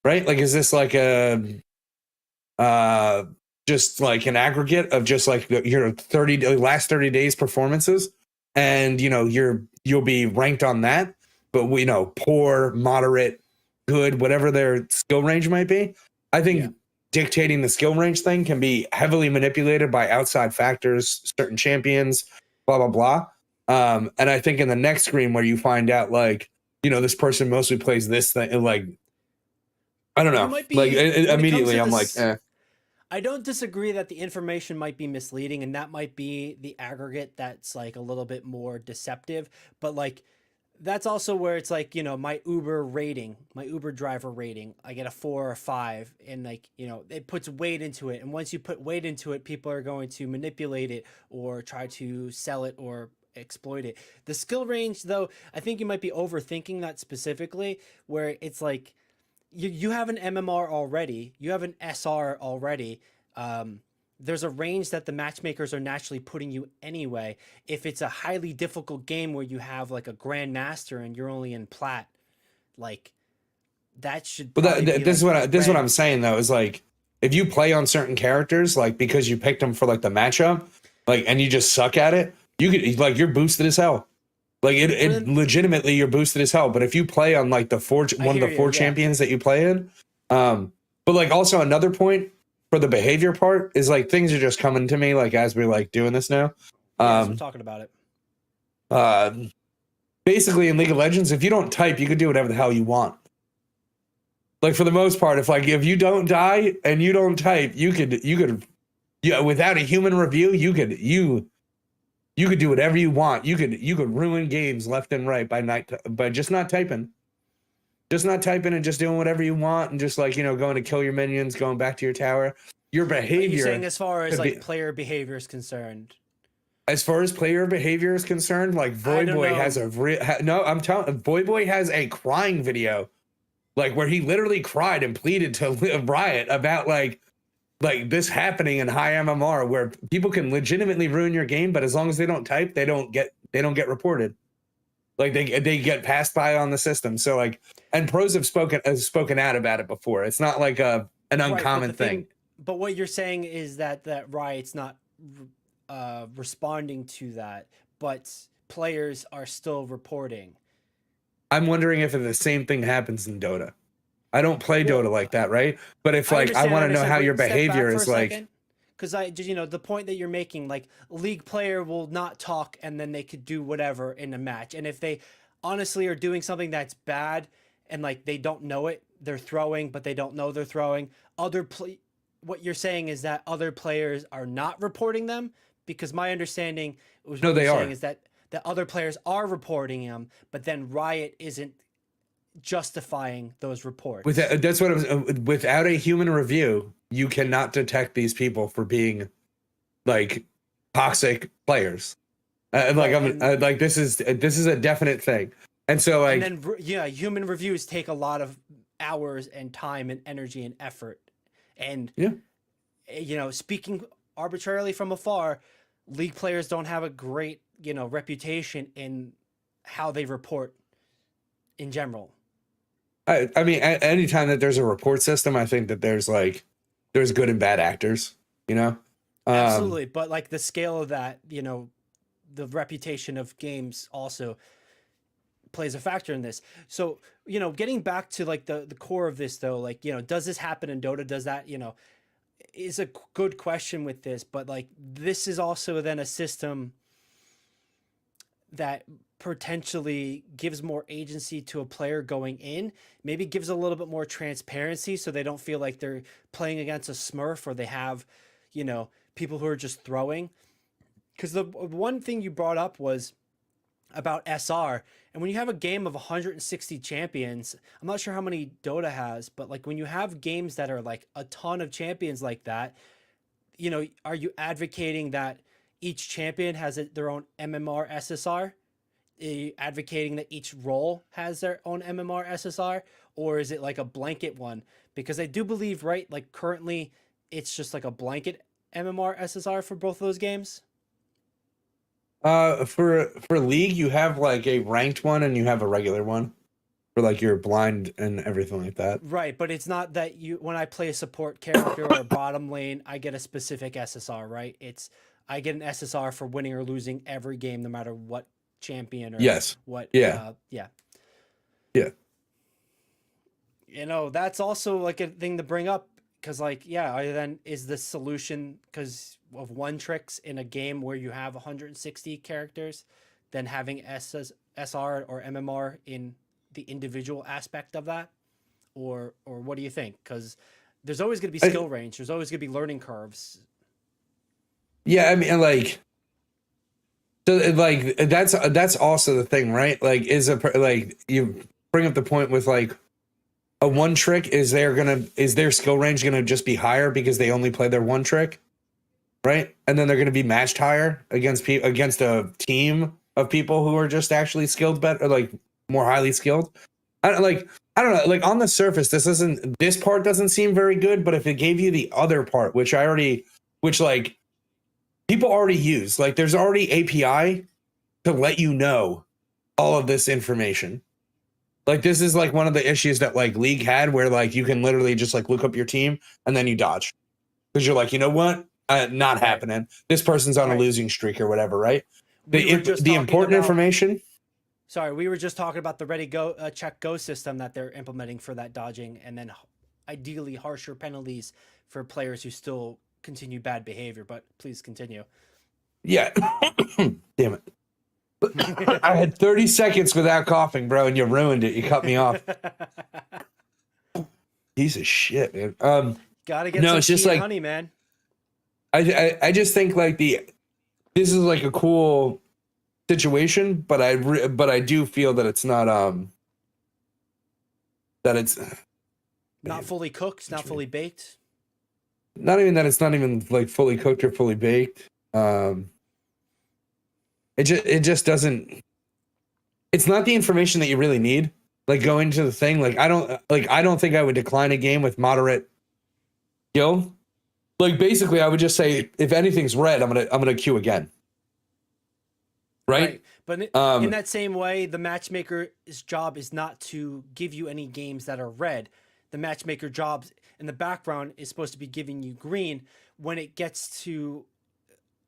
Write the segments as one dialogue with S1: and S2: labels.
S1: right? Like, is this like a uh just like an aggregate of just like your last 30 days performances, and you'll be ranked on that, but we know poor, moderate, good, whatever their skill range might be. I think dictating the skill range thing can be heavily manipulated by outside factors, certain champions, blah blah blah. And I think in the next screen where you find out like, this person mostly plays this thing, like, I don't know, like immediately I'm like, eh.
S2: I don't disagree that the information might be misleading, and that might be the aggregate that's like a little bit more deceptive. But like, that's also where it's like, my Uber driver rating, I get a 4 or 5, and like, it puts weight into it. And once you put weight into it, people are going to manipulate it or try to sell it or exploit it. The skill range, though, I think you might be overthinking that specifically, where it's like, you have an MMR already, you have an SR already. There's a range that the matchmakers are naturally putting you anyway. If it's a highly difficult game where you have like a grandmaster and you're only in plat, like that should.
S1: Well, this is what I'm saying though, is like, if you play on certain characters, like because you picked them for like the matchup, like, and you just suck at it, you could like, you're boosted as hell. Like it legitimately, you're boosted as hell. But if you play on like one of the four champions that you play in, but like also another point for the behavior part is like, things are just coming to me like as we're like doing this now.
S2: We're talking about it.
S1: Basically in League of Legends, if you don't type, you could do whatever the hell you want. Like for the most part, if you don't die and you don't type, you could without a human review, you could do whatever you want. You could ruin games left and right by just not typing. Just not typing and just doing whatever you want, and just like, going to kill your minions, going back to your tower. Your behavior.
S2: You're saying as far as like player behavior is concerned.
S1: As far as player behavior is concerned, like Voyboy has Voyboy has a crying video, like where he literally cried and pleaded to Riot about like this happening in high MMR, where people can legitimately ruin your game, but as long as they don't type, they don't get reported. Like they get passed by on the system. So like, and pros have spoken out about it before. It's not like an uncommon thing.
S2: But what you're saying is that Riot's not responding to that, but players are still reporting.
S1: I'm wondering if the same thing happens in Dota. I don't play Dota like that, right? But if like, I want to know how your behavior is like.
S2: Because the point that you're making, like, League player will not talk and then they could do whatever in a match. And if they honestly are doing something that's bad and like they don't know it, they're throwing, but they don't know they're throwing. What you're saying is that other players are not reporting them, because my understanding is that other players are reporting them, but then Riot isn't justifying those reports.
S1: That's what I was. Without a human review, you cannot detect these people for being like toxic players. This is a definite thing. And so like,
S2: and then human reviews take a lot of hours and time and energy and effort. And speaking arbitrarily from afar, League players don't have a great reputation in how they report in general.
S1: I mean, anytime that there's a report system, I think that there's good and bad actors,
S2: Absolutely. But like the scale of that, the reputation of games also plays a factor in this. So, getting back to like the core of this though, like, does this happen in Dota? Does that, is a good question with this, but like, this is also then a system that potentially gives more agency to a player going in, maybe gives a little bit more transparency so they don't feel like they're playing against a smurf, or they have, people who are just throwing. Because the one thing you brought up was about SR, and when you have a game of 160 champions, I'm not sure how many Dota has, but like when you have games that are like a ton of champions like that, are you advocating that each champion has their own MMR SSR? Are you advocating that each role has their own MMR SSR? Or is it like a blanket one? Because I do believe, right, like currently it's just like a blanket MMR SSR for both of those games.
S1: For League, you have like a ranked one and you have a regular one for like your blind and everything like that.
S2: Right, but it's not that when I play a support character or a bottom lane, I get a specific SSR, right? It's I get an SSR for winning or losing every game, no matter what champion or
S1: Yes.
S2: what.
S1: Yeah.
S2: Yeah.
S1: Yeah.
S2: That's also like a thing to bring up because, like, yeah, then is the solution because of one tricks in a game where you have 160 characters, then having SR or MMR in the individual aspect of that, or what do you think? Because there's always going to be skill range. There's always going to be learning curves.
S1: Yeah, I mean, like, so like that's also the thing, right? Like, like you bring up the point with like a one trick. Is their skill range gonna just be higher because they only play their one trick, right? And then they're gonna be matched higher against a team of people who are just actually skilled better, like more highly skilled. I don't know. Like on the surface, this part doesn't seem very good. But if it gave you the other part, which like people already use, like there's already API to let you know all of this information. Like this is like one of the issues that like League had, where like you can literally just like look up your team and then you dodge because you're like, you know what, not happening. This person's on a losing streak or whatever, right? The important information.
S2: Sorry, we were just talking about the ready go check go system that they're implementing for that dodging, and then ideally harsher penalties for players who still continue bad behavior. But please continue.
S1: Yeah, damn it. I had 30 seconds without coughing, bro, and you ruined it. You cut me off. Piece of shit, man.
S2: Gotta get some tea and honey, man.
S1: I just think like this is like a cool situation, but I do feel that it's not that it's
S2: not fully cooked, not fully baked.
S1: Not even that, it's not even like fully cooked or fully baked. It just doesn't. It's not the information that you really need. Like going to the thing, like I don't think I would decline a game with moderate skill. Like basically, I would just say if anything's red, I'm gonna queue again. Right?
S2: But in that same way, the matchmaker's job is not to give you any games that are red. The matchmaker job in the background is supposed to be giving you green. When it gets to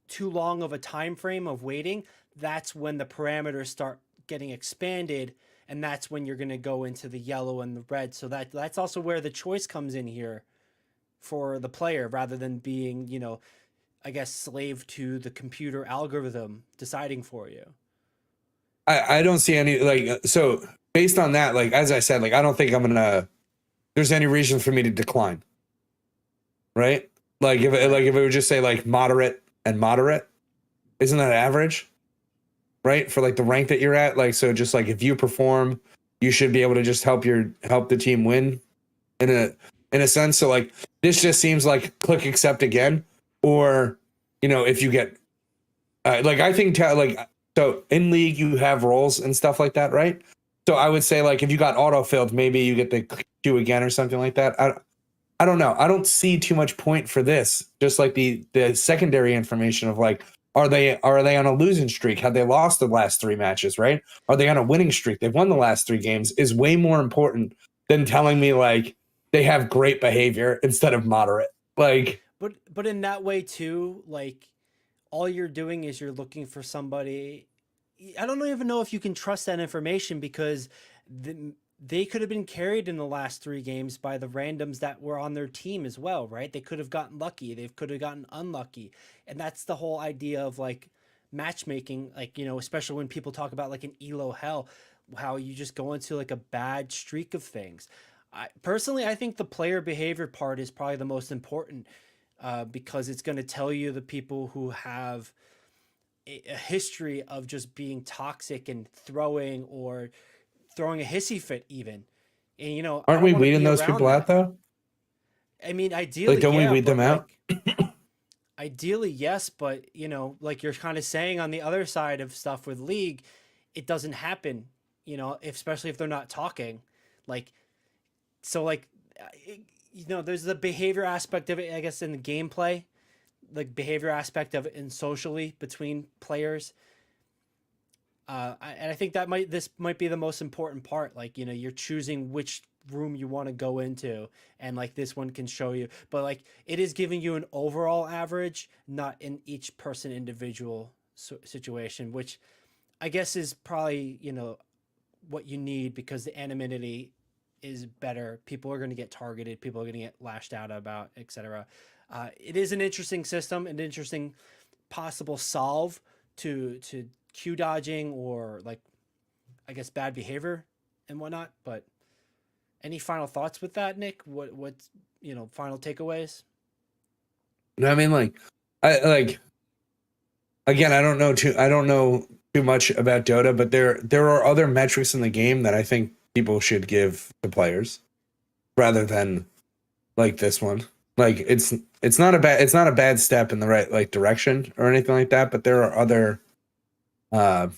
S2: too long of a time frame of waiting, that's when the parameters start getting expanded, and that's when you're going to go into the yellow and the red. So that's also where the choice comes in here for the player, rather than being, I guess, slave to the computer algorithm deciding for you.
S1: I don't see any, like, so based on that, like, as I said, like, I don't think there's any reason for me to decline. Right? Like if it would just say like moderate and moderate, isn't that average? Right? For like the rank that you're at. Like, so just like if you perform, you should be able to just help the team win in a sense. So like this just seems like click accept again, or if you get like, I think so in League you have roles and stuff like that, right? So I would say like if you got autofilled, maybe you get the queue again or something like that. I don't know. I don't see too much point for this. Just like the secondary information of like, are they on a losing streak? Have they lost the last 3 matches, right? Are they on a winning streak? They've won the last 3 games is way more important than telling me like they have great behavior instead of moderate. Like,
S2: but in that way too, like all you're doing is you're looking for somebody. I don't even know if you can trust that information, because they could have been carried in the last 3 games by the randoms that were on their team as well, right? They could have gotten lucky. They could have gotten unlucky. And that's the whole idea of like matchmaking, like, especially when people talk about like an elo hell, how you just go into like a bad streak of things. I think the player behavior part is probably the most important, because it's going to tell you the people who have a history of just being toxic and throwing a hissy fit even. And
S1: aren't we weeding those people out though?
S2: I mean, ideally,
S1: like, don't we weed them out?
S2: Ideally, yes, but like you're kind of saying on the other side of stuff with League, it doesn't happen, especially if they're not talking. Like, so like, there's the behavior aspect of it, I guess, in the gameplay, the behavior aspect of it, and socially between players. And I think that this might be the most important part. Like, you know, you're choosing which room you want to go into, and like this one can show you, but like it is giving you an overall average, not in each person individual situation, which I guess is probably, you know, what you need, because the anonymity is better. People are going to get targeted. People are going to get lashed out about, etc. It is an interesting system, an interesting possible solve to queue dodging, or like, I guess, bad behavior and whatnot. But any final thoughts with that, Nick? What's, you know, final takeaways?
S1: I mean, like, I like again, I don't know too much about Dota, but there are other metrics in the game that I think people should give to players rather than like this one. Like it's not a bad step in the right like direction or anything like that, but uh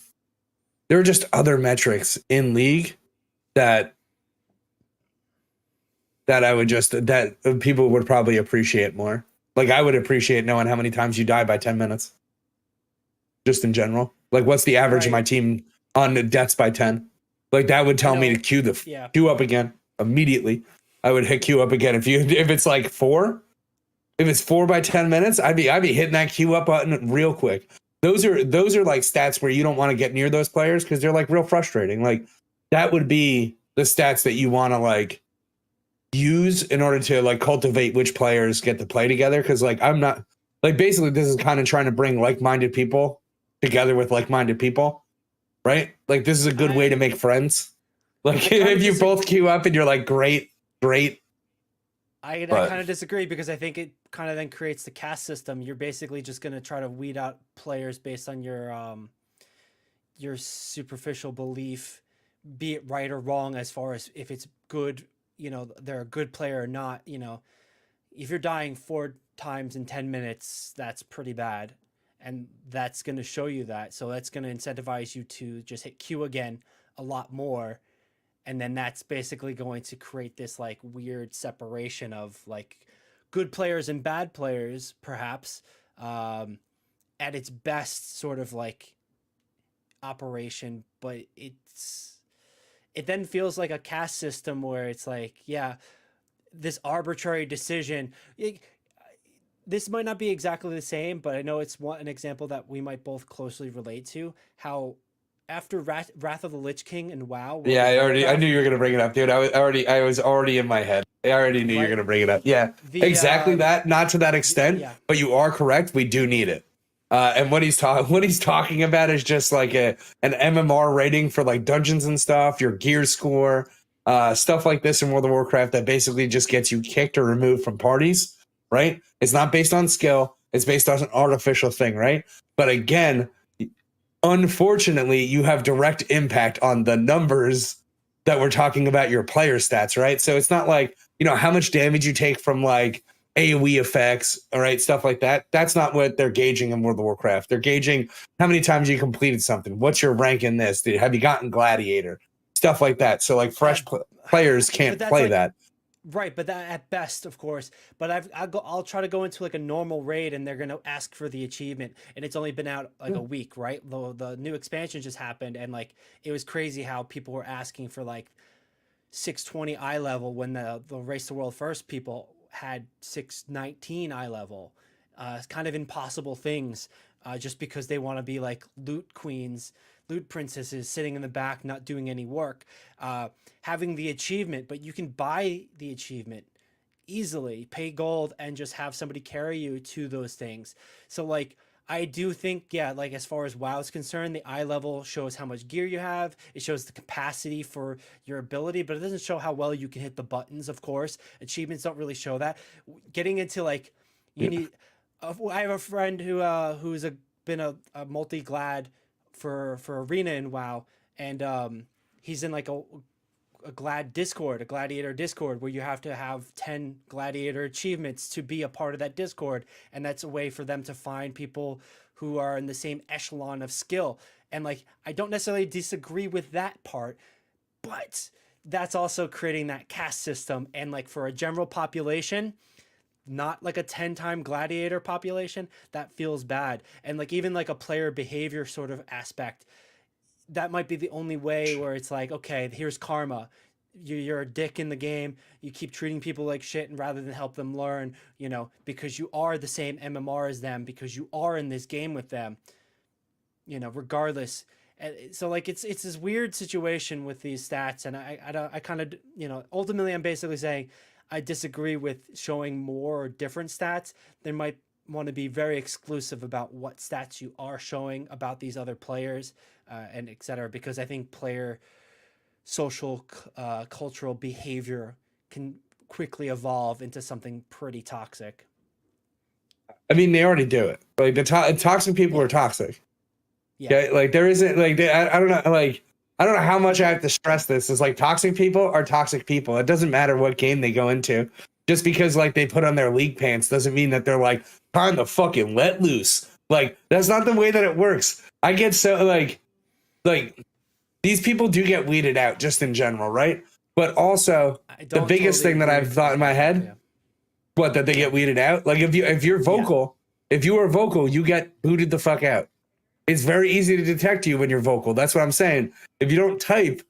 S1: there are just other metrics in League that I would just that people would probably appreciate more. Like I would appreciate knowing how many times you die by 10 minutes just in general. Like what's the average of my
S2: Right.
S1: team on the deaths by 10? Like that would
S2: I
S1: tell me to
S2: know. Yeah.
S1: queue up again immediately. I would hit queue up again. If it's like 4, if it's 4 by 10 minutes, I'd be hitting that queue up button real quick. Those are like stats where you don't want to get near those players because they're like real frustrating. Like that would be the stats that you want to like use in order to like cultivate which players get to play together. Cause like I'm not like basically this is kind of trying to bring like-minded people together with like-minded people, right? Like this is a good way to
S2: I
S1: make friends.
S2: I
S1: Like
S2: kind of
S1: if you both
S2: disagree.
S1: queue up and you're like great, great,
S2: I
S1: but
S2: kind of disagree, because I think it kind of then creates the caste system. You're basically just going to try to weed out players based on your superficial belief, be it right or wrong, as far as if it's good, you know, they're a good player or not. You know, if you're dying 4 times in 10 minutes, that's pretty bad. And that's going to show you that. So that's going to incentivize you to just hit Q again a lot more. And then that's basically going to create this like weird separation of like good players and bad players, perhaps, um, at its best sort of like operation. But it then feels like a caste system where it's like, yeah, this arbitrary decision. This might not be exactly the same, but I know it's an example that we might both closely relate to. How after Wrath of the Lich King and WoW, World
S1: yeah,
S2: of
S1: I knew
S2: Warcraft,
S1: you were gonna bring it up, dude. I was already in my head. I already knew you were
S2: right?
S1: gonna bring it up. Yeah,
S2: The
S1: exactly that. Not to that extent,
S2: yeah,
S1: but you are correct. We do need it. And what he's talking about is just like an MMR rating for like dungeons and stuff, your gear score, stuff like this in World of Warcraft that basically just gets you kicked or removed from parties. Right? It's not based on skill. It's based on an artificial thing, right? But again, unfortunately, you have direct impact on the numbers that we're talking about your player stats, right? So it's not like, you know, how much damage you take from like AoE effects, all right, stuff like that. That's not what they're gauging in World of Warcraft. They're gauging how many times you completed something. What's your rank in this? Have you gotten Gladiator? Stuff like that. So like
S2: at,
S1: players
S2: but
S1: can't
S2: that's
S1: play
S2: like
S1: that.
S2: right, but that at best, of course. But I'll try to go into like a normal raid, and they're gonna ask for the achievement, and it's only been out like
S1: Yeah.
S2: a week, right? The new expansion just happened, and like it was crazy how people were asking for like 620 eye level when the Race the World First people had 619 eye level. It's kind of impossible things, just because they want to be like loot queens, loot princesses sitting in the back not doing any work, having the achievement, but you can buy the achievement easily, pay gold, and just have somebody carry you to those things. So like I do think, yeah, like as far as WoW is concerned, the eye level shows how much gear you have. It shows the capacity for your ability, but it doesn't show how well you can hit the buttons, of course. Achievements don't really show that. Getting into like, you
S1: Yeah.
S2: need. I have a friend who's been a multi glad for arena in WoW, and he's in like a glad discord, a gladiator discord, where you have to have 10 gladiator achievements to be a part of that discord, and that's a way for them to find people who are in the same echelon of skill. And like I don't necessarily disagree with that part, but that's also creating that caste system. And like for a general population, not like a 10-time gladiator population, that feels bad. And like even like a player behavior sort of aspect, that might be the only way where it's like, okay, here's karma. You're a dick in the game. You keep treating people like shit, and rather than help them learn, because you are the same MMR as them, because you are in this game with them, regardless. And so like it's this weird situation with these stats, and I kind of ultimately I'm basically saying I disagree with showing more or different stats. They might want to be very exclusive about what stats you are showing about these other players, and etc. Because I think player social cultural behavior can quickly evolve into something pretty toxic.
S1: I mean, they already do it. Like toxic people
S2: Yeah.
S1: are toxic.
S2: Yeah.
S1: Okay, like there isn't like I don't know, like I don't know how much I have to stress this. It's like toxic people are toxic people. It doesn't matter what game they go into. Just because like they put on their league pants doesn't mean that they're like time to fucking let loose. Like that's not the way that it works. I get so like these people do get weeded out just in general, right? But also
S2: I
S1: the
S2: don't
S1: biggest
S2: totally
S1: thing that
S2: agree
S1: I've
S2: with
S1: thought in my
S2: that.
S1: head,
S2: Yeah.
S1: what, that they get weeded out? Like if you're
S2: Yeah.
S1: vocal, if you are vocal, you get booted the fuck out. It's very easy to detect you when you're vocal. That's what I'm saying. If you don't type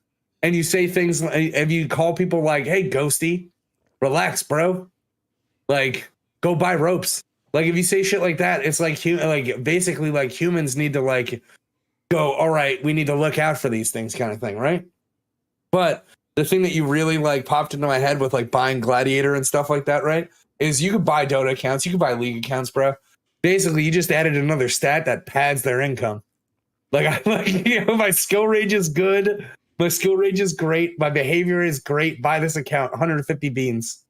S1: and you say things, if you call people like, "Hey, ghosty, relax, bro," like go buy ropes. Like if you say shit like that, it's like basically like humans need to like go, all right, we need to look out for these things, kind of thing, right? But the thing that you really like popped into my head with like buying Gladiator and stuff like that, right? Is you could buy Dota accounts, you could buy League accounts, bro. Basically, you just added another stat that pads their income. Like I like, my skill range is good. My skill range is great. My behavior is great. Buy this account, 150 beans.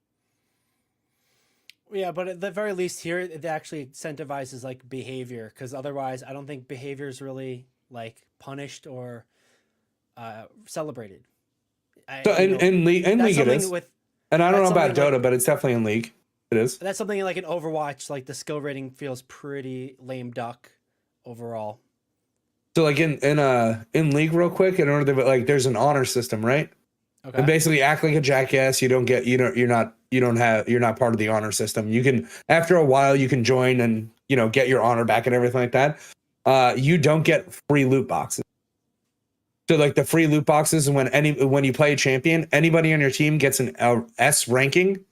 S2: Yeah, but at the very least here, it actually incentivizes like behavior, because otherwise, I don't think behavior is really like punished or celebrated.
S1: So in
S2: That's
S1: league it
S2: something
S1: is,
S2: with
S1: and I don't
S2: that's
S1: know about
S2: something like
S1: Dota, but it's definitely in league. It is.
S2: that's something like in Overwatch. Like the skill rating feels pretty lame duck overall.
S1: So like in league, real quick, in order to like, there's an honor system, right? And
S2: Okay.
S1: basically act like a jackass. You don't get, you're not part of the honor system. You can, after a while, you can join and get your honor back and everything like that. You don't get free loot boxes. So like the free loot boxes, when you play a champion, anybody on your team gets an S ranking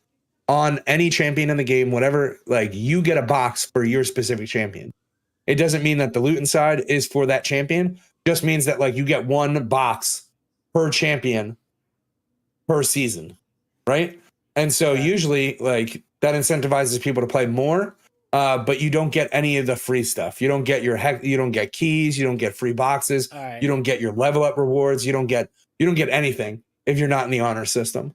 S1: on any champion in the game. Whatever, like you get a box for your specific champion. It doesn't mean that the loot inside is for that champion. Just means that like you get one box per champion per season, right? And so
S2: Okay.
S1: usually like that incentivizes people to play more, but you don't get any of the free stuff. You don't get you don't get keys, you don't get free boxes,
S2: All right.
S1: you don't get your level up rewards, you don't get anything if you're not in the honor system.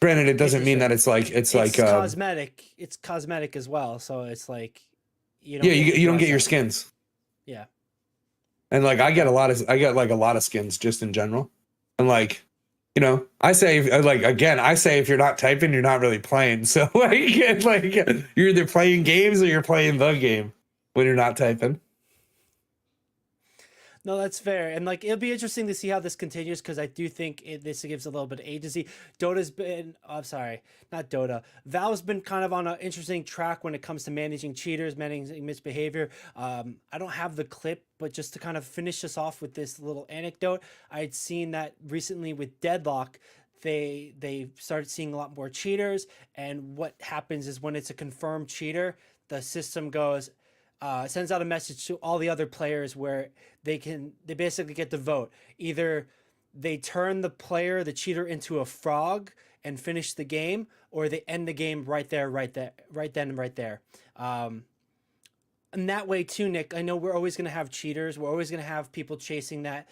S1: Granted, it doesn't mean that
S2: Interesting.
S1: it's like
S2: It's cosmetic. It's cosmetic as well. So it's like you don't
S1: yeah,
S2: get to
S1: you don't get
S2: dress
S1: your
S2: up.
S1: skins.
S2: Yeah.
S1: And like
S2: Okay.
S1: I get like a lot of skins just in general. And like, I say like again, I say if you're not typing, you're not really playing. So like it's like you're either playing games or you're playing the game when you're not typing.
S2: No, that's fair, and like it'll be interesting to see how this continues, because I do think this gives a little bit of agency. Dota's been, I'm sorry, not Dota. Valve's been kind of on an interesting track when it comes to managing cheaters, managing misbehavior. I don't have the clip, but just to kind of finish us off with this little anecdote, I'd seen that recently with Deadlock. They started seeing a lot more cheaters, and what happens is when it's a confirmed cheater, the system goes, sends out a message to all the other players where they basically get to vote. Either they turn the cheater into a frog and finish the game, or they end the game right there, right then and right there. And that way too, Nick, I know we're always going to have cheaters. We're always going to have people chasing that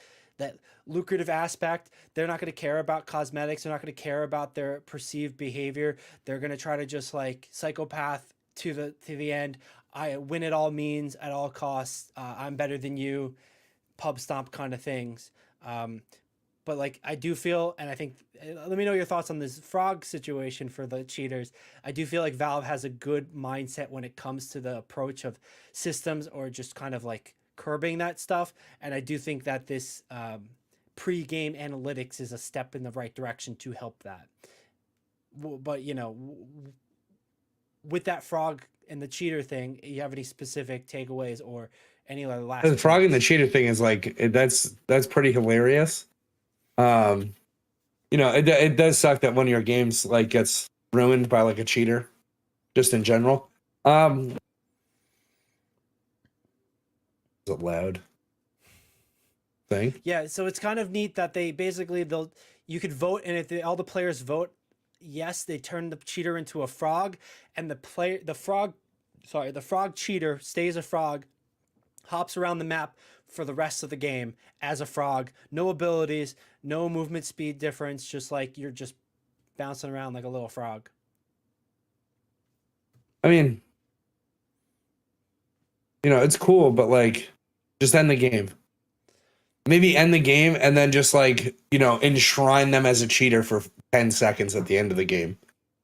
S2: lucrative aspect. They're not going to care about cosmetics. They're not going to care about their perceived behavior. They're going to try to just like psychopath to the end. I win at all means, at all costs. I'm better than you, pub stomp kind of things. But like I do feel, and I think, let me know your thoughts on this frog situation for the cheaters. I do feel like Valve has a good mindset when it comes to the approach of systems, or just kind of like curbing that stuff. And I do think that this pre-game analytics is a step in the right direction to help that. But with that frog and the cheater thing, you have any specific takeaways, or any like last
S1: The frog and the
S2: plays.
S1: cheater thing is like that's pretty hilarious. You know, it does suck that one of your games like gets ruined by like a cheater, just in general. Is it loud thing?
S2: Yeah, so it's kind of neat that they basically you could vote, and if all the players vote yes, they turn the cheater into a frog, and the frog cheater stays a frog, hops around the map for the rest of the game as a frog. No abilities, no movement speed difference, just like you're just bouncing around like a little frog.
S1: I mean, you know, it's cool, but like, just end the game. Maybe end the game and then just like, you know, enshrine them as a cheater for 10 seconds at the end of the game.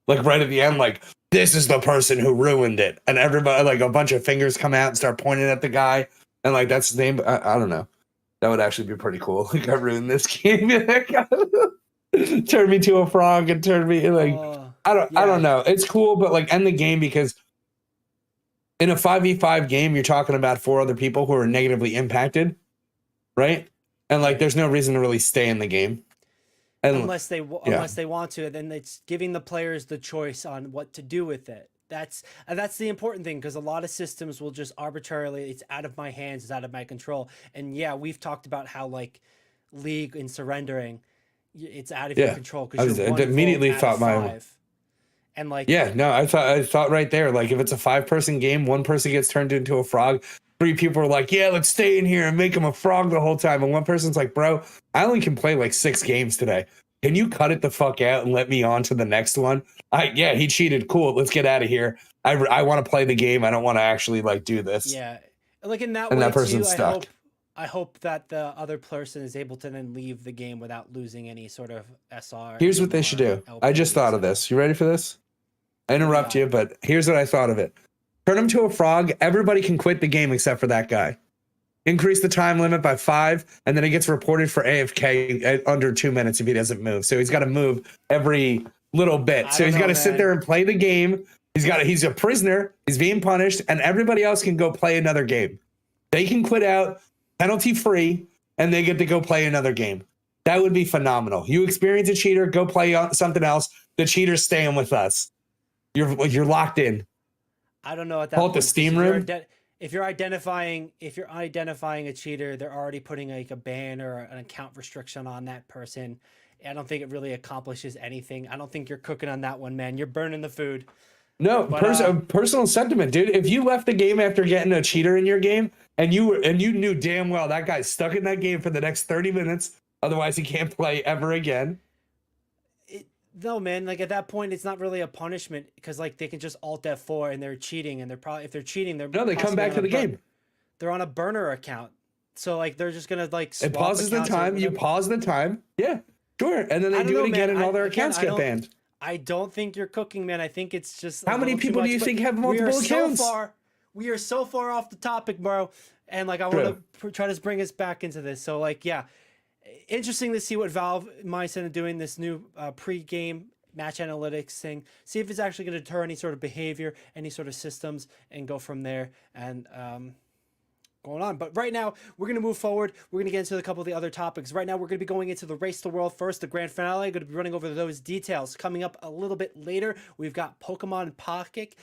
S1: Like right at the end, like, this is the person who ruined it. And everybody, like a bunch of fingers come out and start pointing at the guy. And like, that's his name. I don't know. That would actually be pretty cool. Like, I ruined this game. Turn me to a frog and turn me like, I
S2: Yeah,
S1: don't know. It's cool, but like end the game because in a 5v5 game, you're talking about 4 other people who are negatively impacted, right? And like,
S2: right.
S1: there's no reason to really stay in the game. And
S2: Unless they want to, then it's giving the players the choice on what to do with it. That's the important thing, because a lot of systems will just arbitrarily, it's out of my hands, it's out of my control. And yeah, we've talked about how like League and surrendering, it's out of your control because you're one
S1: immediately
S2: vote out
S1: thought
S2: of
S1: my
S2: 5. And like,
S1: yeah, no, I thought right there, like if it's a 5-person game, one person gets turned into a frog. 3 people are like, yeah, let's stay in here and make him a frog the whole time. And one person's like, bro, I only can play like 6 games today. Can you cut it the fuck out and let me on to the next one? Yeah, he cheated. Cool. Let's get out of here. I want to play the game. I don't want to actually like do this.
S2: yeah, like in that
S1: And
S2: way
S1: that person's
S2: too,
S1: stuck.
S2: I hope that the other person is able to then leave the game without losing any sort of SR.
S1: Here's what they should do. I just thought of this. You ready for this? I interrupt you, but here's what I thought of it. Turn him to a frog. Everybody can quit the game except for that guy. Increase the time limit by 5, and then he gets reported for AFK at under 2 minutes if he doesn't move. So he's got to move every little bit. So he's got to sit there and play the game. He's a prisoner. He's being punished, and everybody else can go play another game. They can quit out penalty free, and they get to go play another game. That would be phenomenal. You experience a cheater, go play something else. The cheater's staying with us. You're locked in.
S2: I don't know at that
S1: Call
S2: point.
S1: it the steam room.
S2: If you're identifying a cheater, they're already putting like a ban or an account restriction on that person. I don't think it really accomplishes anything. I don't think you're cooking on that one, man. You're burning the food.
S1: No, personal sentiment, dude. If you left the game after getting a cheater in your game, and you knew damn well that guy's stuck in that game for the next 30 minutes, otherwise he can't play ever again.
S2: No, man. Like at that point, it's not really a punishment because like they can just Alt F4 and they're cheating, and they're probably, if they're cheating, they
S1: come back to the game.
S2: They're on a burner account, so like they're just gonna like.
S1: It pauses the time. You pause the time. Yeah, sure, and then they do it again, and all their accounts get banned.
S2: I don't think you're cooking, man. I think it's just
S1: how many people do you think have multiple accounts?
S2: We are so far off the topic, bro. And like I want to try to bring us back into this. So like, yeah. Interesting to see what Valve might end up doing, this new pre-game match analytics thing. See if it's actually going to deter any sort of behavior, any sort of systems, and go from there. And going on. But right now, we're going to move forward. We're going to get into a couple of the other topics. Right now, we're going to be going into the Race to the World first, the grand finale. Going to be running over those details. Coming up a little bit later, we've got Pokemon Pocket.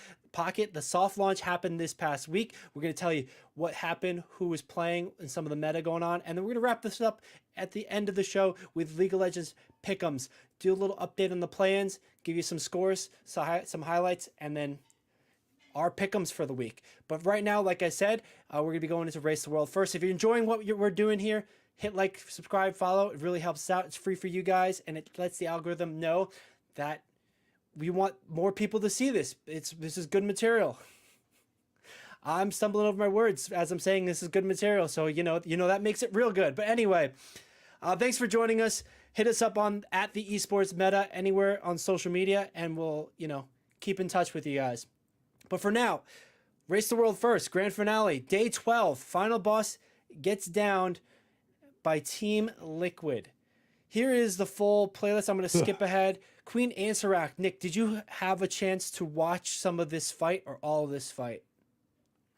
S2: The soft launch happened this past week. We're going to tell you what happened, who was playing, and some of the meta going on. And then we're going to wrap this up at the end of the show with League of Legends Pick'ems. Do a little update on the plans, give you some scores, some highlights, and then our pick'ems for the week. But right now, like I said, we're going to be going into Race the World first. If you're enjoying what we're doing here, hit like, subscribe, follow. It really helps us out. It's free for you guys, and it lets the algorithm know that we want more people to see this. This is good material. I'm stumbling over my words as I'm saying this is good material, so you know that makes it real good. But anyway, thanks for joining us. Hit us up on at the Esports Meta anywhere on social media, and we'll keep in touch with you guys. But for now, Race the World first, grand finale, day 12, final boss gets downed by Team Liquid. Here is the full playlist. I'm going to skip ahead. Queen Ansarac, Nick, did you have a chance to watch some of this fight or all of this fight?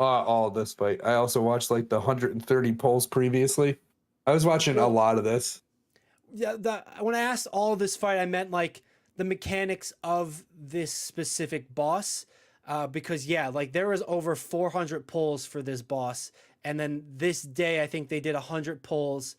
S1: All of this fight. I also watched like the 130 polls previously. I was watching a
S2: Well,
S1: lot of this.
S2: yeah, when I asked all of this fight, I meant like the mechanics of this specific boss. Because yeah, like there was over 400 pulls for this boss, and then this day I think they did 100 pulls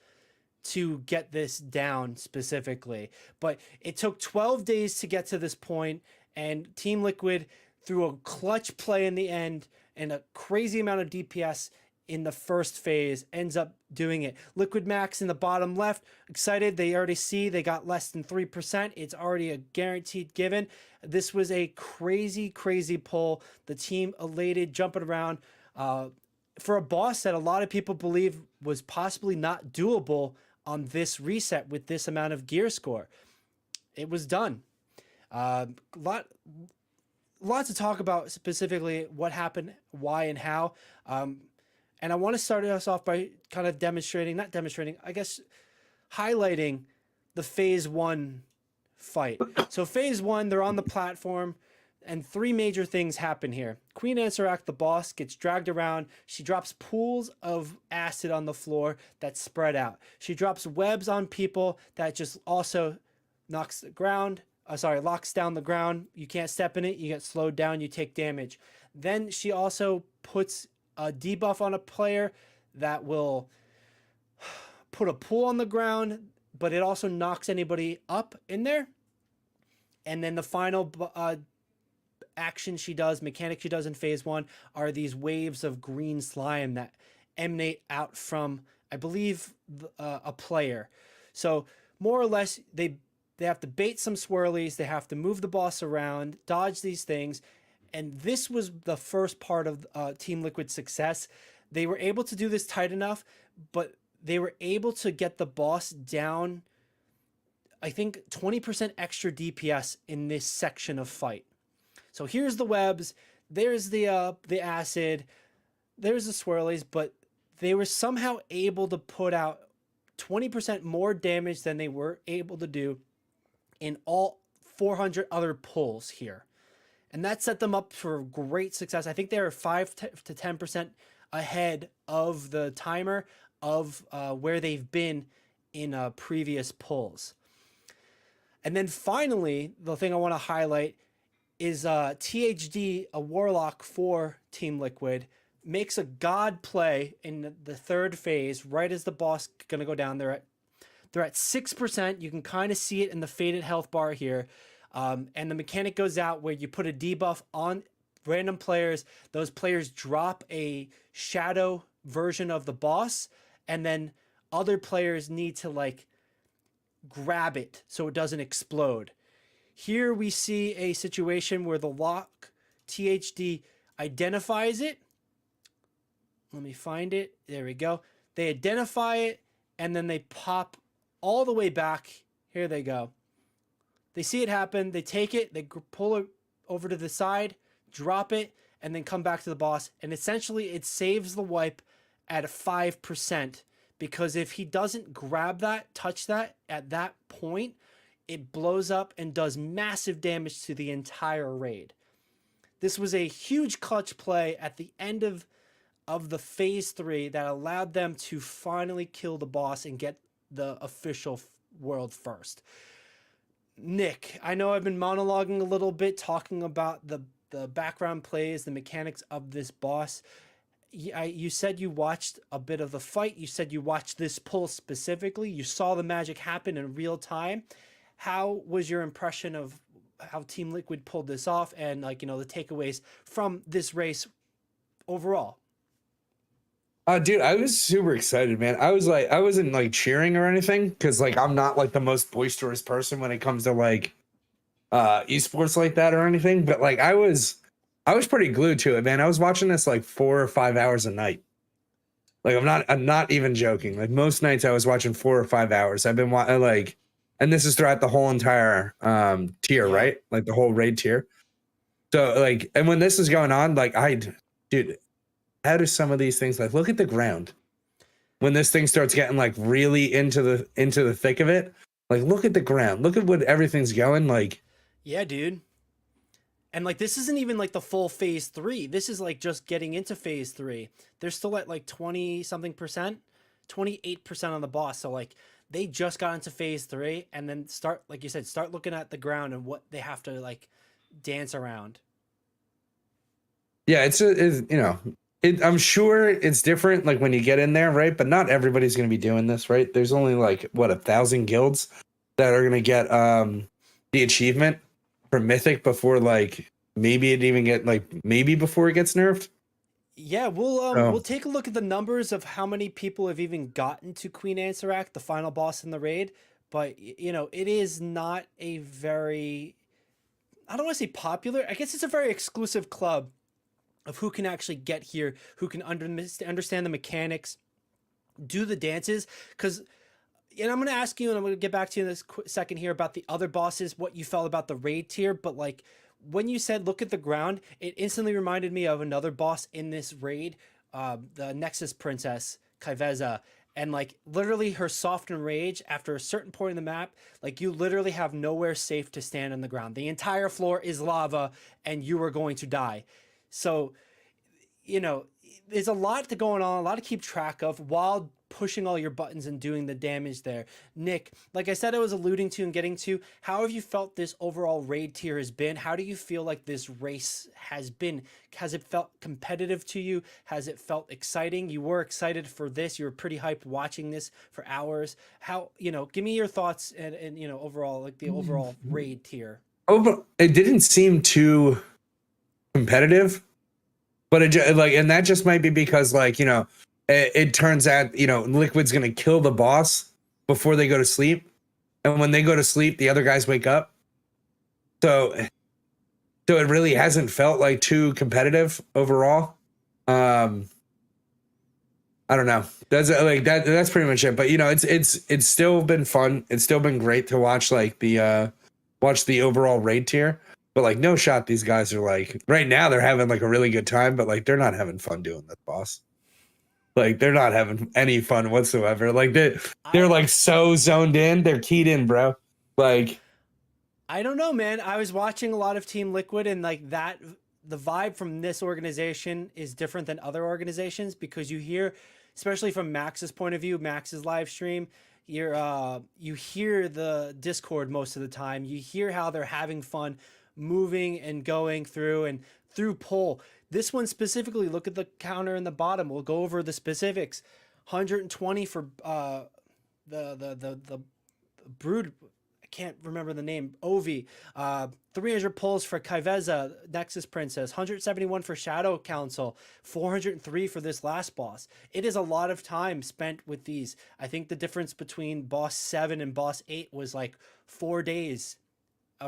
S2: to get this down specifically. But it took 12 days to get to this point, and Team Liquid, through a clutch play in the end and a crazy amount of DPS in the first phase, ends up doing it. Liquid Max in the bottom left, excited. They already see they got less than 3%. It's already a guaranteed given. This was a crazy, crazy pull. The team elated, jumping around. For a boss that a lot of people believe was possibly not doable on this reset with this amount of gear score. It was done. Lot to talk about, specifically what happened, why, and how. And I want to start us off by kind of I guess highlighting the phase 1 fight. So phase 1, they're on the platform, and 3 major things happen here. Queen Anserac, the boss, gets dragged around. She drops pools of acid on the floor that spread out. She drops webs on people that just also locks down the ground. You can't step in it. You get slowed down. You take damage. Then she also puts a debuff on a player that will put a pool on the ground, but it also knocks anybody up in there. And then the final mechanic she does in phase 1 are these waves of green slime that emanate out from, I believe, a player. So more or less, they have to bait some swirlies, they have to move the boss around, dodge these things. And this was the first part of Team Liquid's success. They were able to do this tight enough, but they were able to get the boss down, I think, 20% extra DPS in this section of fight. So here's the webs, there's the acid, there's the swirlies, but they were somehow able to put out 20% more damage than they were able to do in all 400 other pulls here. And that set them up for great success. I think they were 5 to 10% ahead of the timer of where they've been in previous pulls. And then finally, the thing I want to highlight is THD, a warlock for Team Liquid, makes a god play in the 3rd phase, right as the boss going to go down. They're at 6%. You can kind of see it in the faded health bar here. And the mechanic goes out where you put a debuff on random players. Those players drop a shadow version of the boss, and then other players need to like grab it so it doesn't explode. Here we see a situation where the lock THD identifies it. Let me find it. There we go. They identify it, and then they pop all the way back. Here they go. They see it happen, they take it, they pull it over to the side, drop it, and then come back to the boss. And essentially it saves the wipe at 5%, because if he doesn't grab that, touch that at that point, it blows up and does massive damage to the entire raid. This was a huge clutch play at the end of the phase 3 that allowed them to finally kill the boss and get the official world first. Nick, I know I've been monologuing a little bit, talking about the background plays, the mechanics of this boss. You said you watched a bit of the fight. You said you watched this pull specifically. You saw the magic happen in real time. How was your impression of how Team Liquid pulled this off, and the takeaways from this race overall?
S1: Dude, I was super excited, man. I wasn't like cheering or anything, because like I'm not like the most boisterous person when it comes to like esports like that or anything. But like I was pretty glued to it, man. I was watching this like 4 or 5 hours a night. Like I'm not even joking. Like most nights I was watching 4 or 5 hours. I've been watching and this is throughout the whole entire tier,
S2: Yeah.
S1: right? Like the whole raid tier. So like, and when this is going on, like dude, how do some of these things, like look at the ground when this thing starts getting like really into the thick of it, like look at the ground, look at what everything's going like.
S2: Yeah, dude. And like this isn't even like the full phase 3. This is like just getting into phase 3. They're still at like 20 something percent, 28% on the boss. So like they just got into phase 3 and then start, like you said, start looking at the ground and what they have to like dance around.
S1: Yeah, I'm sure it's different like when you get in there, right? But not everybody's going to be doing this, right? There's only like what 1,000 guilds that are going to get the achievement for Mythic before like maybe it even get like maybe before it gets nerfed.
S2: Yeah, we'll
S1: So
S2: take a look at the numbers of how many people have even gotten to Queen Ansarac, the final boss in the raid. But you know, it is not a very, I don't want to say popular. I guess it's a very exclusive club of who can actually get here, who can understand the mechanics, do the dances. Because, and I'm going to ask you, and I'm going to get back to you in this second here about the other bosses, what you felt about the raid tier. But like when you said look at the ground, it instantly reminded me of another boss in this raid, the Nexus Princess, Kaiveza. And like literally her soften rage after a certain point in the map, like you literally have nowhere safe to stand on the ground. The entire floor is lava and you are going to die. So, you know, there's a lot to going on, a lot to keep track of while pushing all your buttons and doing the damage there. Nick, like I said, I was alluding to and getting to, how have you felt this overall raid tier has been? How do you feel like this race has been? Has it felt competitive to you? Has it felt exciting? You were excited for this. You were pretty hyped watching this for hours. How, give me your thoughts and overall, like the overall raid tier.
S1: it didn't seem too competitive, but like, and that just might be because like it turns out Liquid's gonna kill the boss before they go to sleep, and when they go to sleep, the other guys wake up. So it really hasn't felt like too competitive overall. I don't know. That's like that. That's pretty much it. But it's still been fun. It's still been great to watch like watch the overall raid tier. But like no shot, these guys are like right now they're having like a really good time, but like they're not having fun doing this, boss. Like they're not having any fun whatsoever. Like they're
S2: I
S1: like so zoned in. They're keyed in, bro. Like
S2: I don't know, man. I was watching a lot of Team Liquid and like that the vibe from this organization is different than other organizations because you hear, especially from Max's point of view, Max's live stream, you hear the Discord most of the time. You hear how they're having fun moving and going through and through poll. This one specifically, look at the counter in the bottom. We'll go over the specifics. 120 for the brood, I can't remember the name, Ovi. 300 pulls for Kaiveza, Nexus Princess. 171 for Shadow Council. 403 for this last boss. It is a lot of time spent with these. I think the difference between boss 7 and boss 8 was like 4 days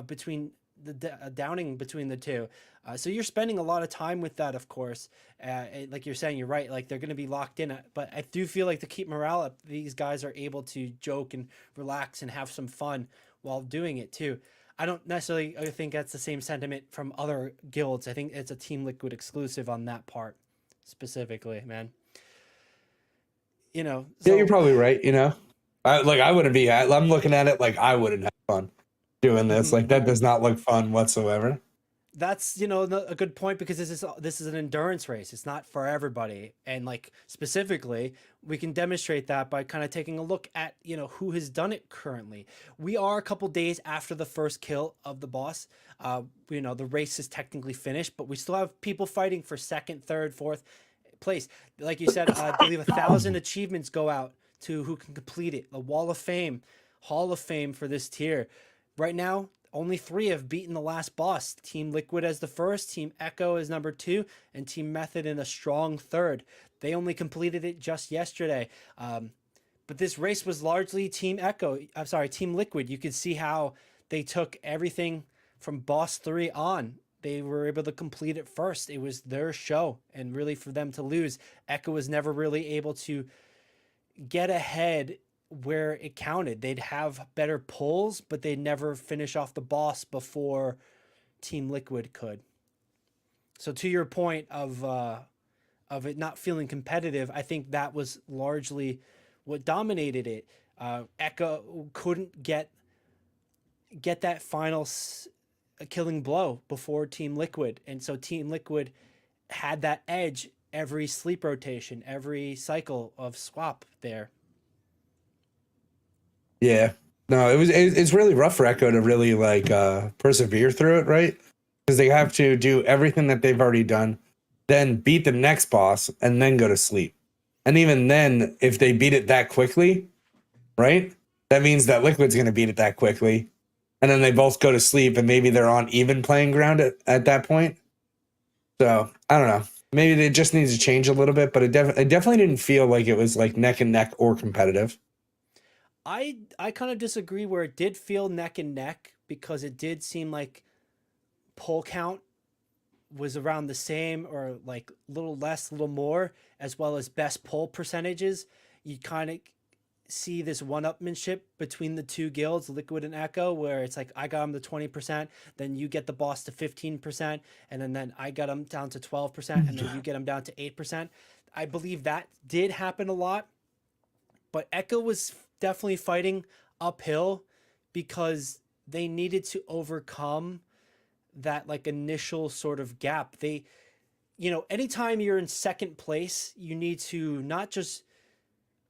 S2: between the downing between the two. So you're spending a lot of time with that, of course. Like you're saying, you're right. Like they're going to be locked in. But I do feel like to keep morale up, these guys are able to joke and relax and have some fun while doing it too. I don't necessarily think that's the same sentiment from other guilds. I think it's a Team Liquid exclusive on that part specifically, man.
S1: yeah, you're
S2: So
S1: probably right. I wouldn't be. I'm looking at it like I wouldn't have fun doing this. Like that does not look fun whatsoever.
S2: that's a good point because this is an endurance race. It's not for everybody, and like specifically we can demonstrate that by kind of taking a look at who has done it currently. We are a couple days after the first kill of the boss. The race is technically finished, but we still have people fighting for second, third, fourth place. Like you said, I believe 1,000 achievements go out to who can complete it. The Wall of Fame, Hall of Fame for this tier. Right now, only 3 have beaten the last boss. Team Liquid as the first, Team Echo as number 2, and Team Method in a strong third. They only completed it just yesterday. But this race was largely Team Team Liquid. You could see how they took everything from boss 3 on. They were able to complete it first. It was their show, and really for them to lose, Echo was never really able to get ahead where it counted. They'd have better pulls, but they'd never finish off the boss before Team Liquid could. So to your point of it not feeling competitive, I think that was largely what dominated it. Echo couldn't get that final a killing blow before Team Liquid. And so Team Liquid had that edge every sleep rotation, every cycle of swap there.
S1: Yeah. No, it's really rough for Echo to really like persevere through it, right? Because they have to do everything that they've already done, then beat the next boss, and then go to sleep. And even then, if they beat it that quickly, right? That means that Liquid's going to beat it that quickly. And then they both go to sleep, and maybe they're on even playing ground at that point. So I don't know. Maybe it just needs to change a little bit, but it definitely didn't feel like it was like neck and neck or competitive.
S2: I kind of disagree where it did feel neck and neck because it did seem like pull count was around the same or like a little less, a little more, as well as best pull percentages. You kind of see this one-upmanship between the two guilds, Liquid and Echo, where it's like I got them to 20%, then you get the boss to 15%, and then I got them down to 12%, and then you get them down to 8%. I believe that did happen a lot, but Echo was definitely fighting uphill because they needed to overcome that like initial sort of gap. They, anytime you're in second place, you need to not just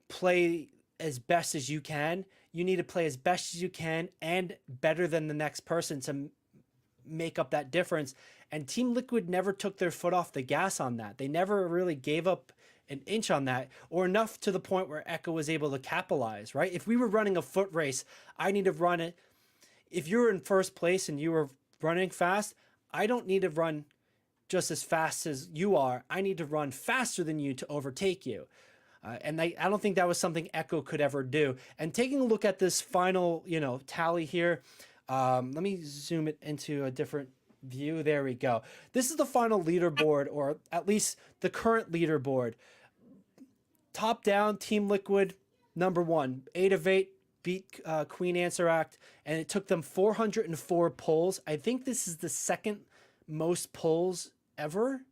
S2: play as best as you can, you need to play as best as you can and better than the next person to make up that difference. And Team Liquid never took their foot off the gas on that. They never really gave up an inch on that, or enough to the point where Echo was able to capitalize, right? If we were running a foot race, I need to run it. If you're in first place and you were running fast, I don't need to run just as fast as you are. I need to run faster than you to overtake you. And I don't think that was something Echo could ever do. And taking a look at this final, tally here, let me zoom it into a different view. There we go. This is the final leaderboard, or at least the current leaderboard. Top down, Team Liquid, number 1, 8 of 8, beat Queen Answeract, and it took them 404 pulls. I think this is the second most pulls ever,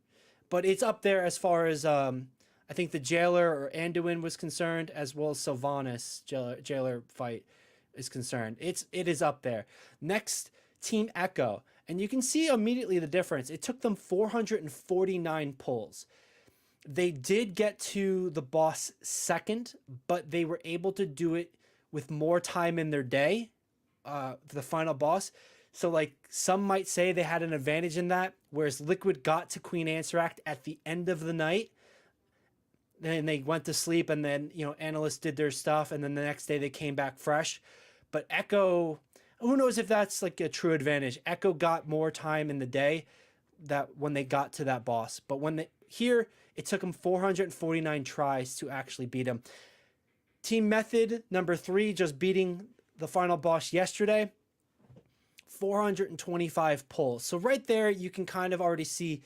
S2: but it's up there as far as I think the Jailer or Anduin was concerned, as well as Sylvanas Jailer fight is concerned. It is up there. Next, Team Echo, and you can see immediately the difference. It took them 449 pulls. They did get to the boss second, but they were able to do it with more time in their day, the final boss. So like some might say they had an advantage in that, whereas Liquid got to Queen Answeract at the end of the night. Then they went to sleep, and then, analysts did their stuff, and then the next day they came back fresh. But Echo, who knows if that's like a true advantage. Echo got more time in the day that when they got to that boss. But here, it took them 449 tries to actually beat him. Team Method, number 3, just beating the final boss yesterday. 425 pulls. So right there, you can kind of already see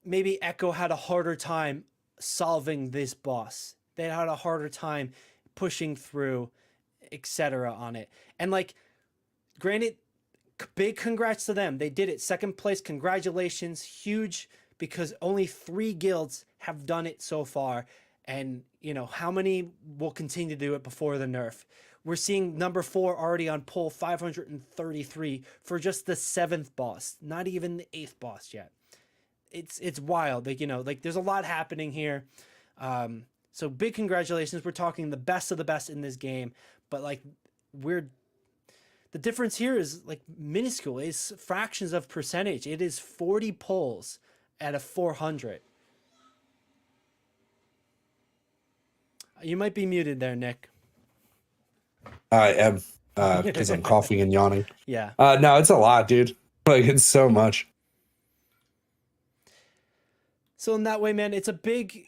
S2: maybe Echo had a harder time solving this boss. They had a harder time pushing through, etc. on it. And like, granted, big congrats to them. They did it. Second place, congratulations. Huge, because only 3 guilds have done it so far. And, how many will continue to do it before the nerf? We're seeing number 4 already on pull 533 for just the 7th boss, not even the 8th boss yet. It's wild. Like, there's a lot happening here. So big congratulations. We're talking the best of the best in this game, but like the difference here is like minuscule. It's fractions of percentage. It is 40 pulls at a 400. You might be muted there, Nick.
S1: I am, because I'm coughing and yawning.
S2: Yeah.
S1: No, it's a lot, dude. Like, it's so much.
S2: So in that way, man, it's a big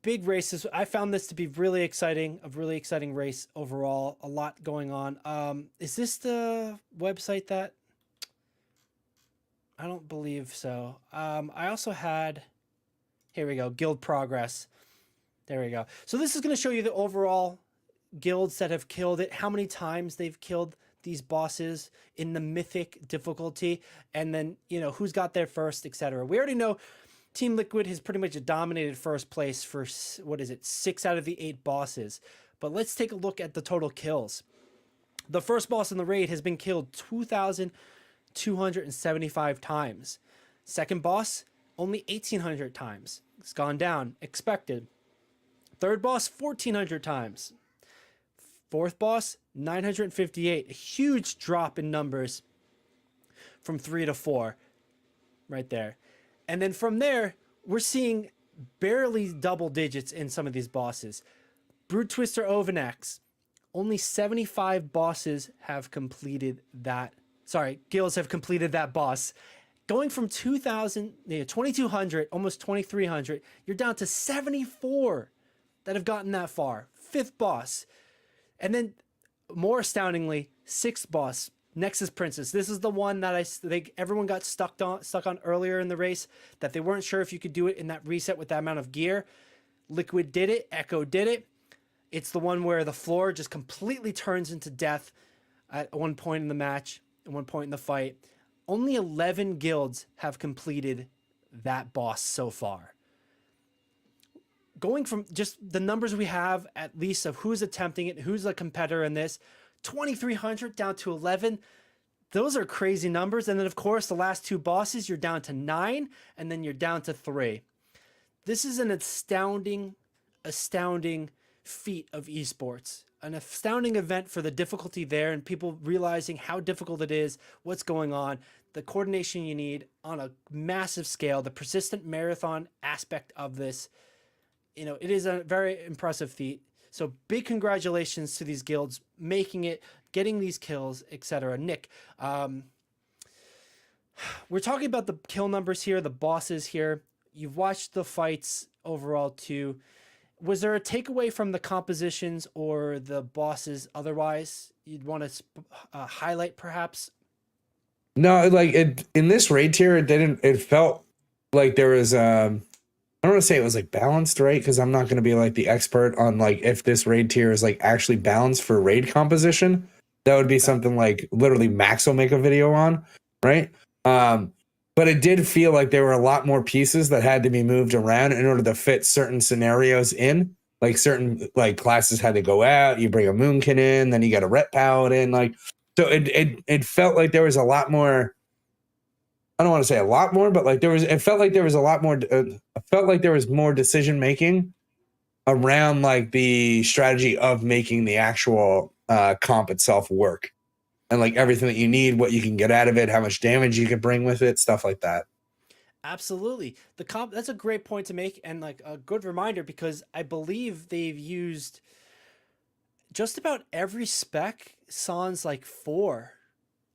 S2: race. I found this to be really exciting, a really exciting race overall. A lot going on. Is this the website that? I don't believe so. I also had, here we go, guild progress. There we go. So this is going to show you the overall guilds that have killed it, how many times they've killed these bosses in the mythic difficulty, and then, who's got there first, etc. We already know Team Liquid has pretty much dominated first place for, 6 out of the 8 bosses. But let's take a look at the total kills. The first boss in the raid has been killed 275 times. Second boss, only 1,800 times. It's gone down, expected. Third boss, 1,400 times. Fourth boss, 958. A huge drop in numbers from 3 to 4 right there. And then from there, we're seeing barely double digits in some of these bosses. Brood Twister Ovanax, only 75 bosses have completed that. Sorry, guilds have completed that boss. Going from 2,200, almost 2,300, you're down to 74 that have gotten that far. Fifth boss. And then, more astoundingly, sixth boss, Nexus Princess. This is the one that everyone got stuck on earlier in the race, that they weren't sure if you could do it in that reset with that amount of gear. Liquid did it. Echo did it. It's the one where the floor just completely turns into death at one point in the match, at one point in the fight. Only 11 guilds have completed that boss so far. Going from just the numbers we have, at least, of who's attempting it, who's a competitor in this, 2,300 down to 11. Those are crazy numbers. And then, of course, the last two bosses, you're down to 9, and then you're down to 3. This is an astounding feat of esports. An astounding event for the difficulty there and people realizing how difficult it is, what's going on, the coordination you need on a massive scale, the persistent marathon aspect of this. It is a very impressive feat. So big congratulations to these guilds making it, getting these kills, etc. Nick, we're talking about the kill numbers here, the bosses here. You've watched the fights overall too. Was there a takeaway from the compositions or the bosses otherwise you'd want to highlight perhaps?
S1: No, like in this raid tier, it felt like there was I don't want to say it was like balanced, right? Because I'm not going to be like the expert on like if this raid tier is like actually balanced for raid composition. That would be something like literally Max will make a video on, right? But it did feel like there were a lot more pieces that had to be moved around in order to fit certain scenarios in. Like certain like classes had to go out. You bring a Moonkin in, then you got a Ret Paladin. Like so, it felt like there was a lot more. I don't want to say a lot more, but like it felt like there was a lot more. It felt like there was more decision making around like the strategy of making the actual comp itself work. And like everything that you need, what you can get out of it, how much damage you can bring with it, stuff like that.
S2: Absolutely. The comp, that's a great point to make and like a good reminder because I believe they've used just about every spec sans like 4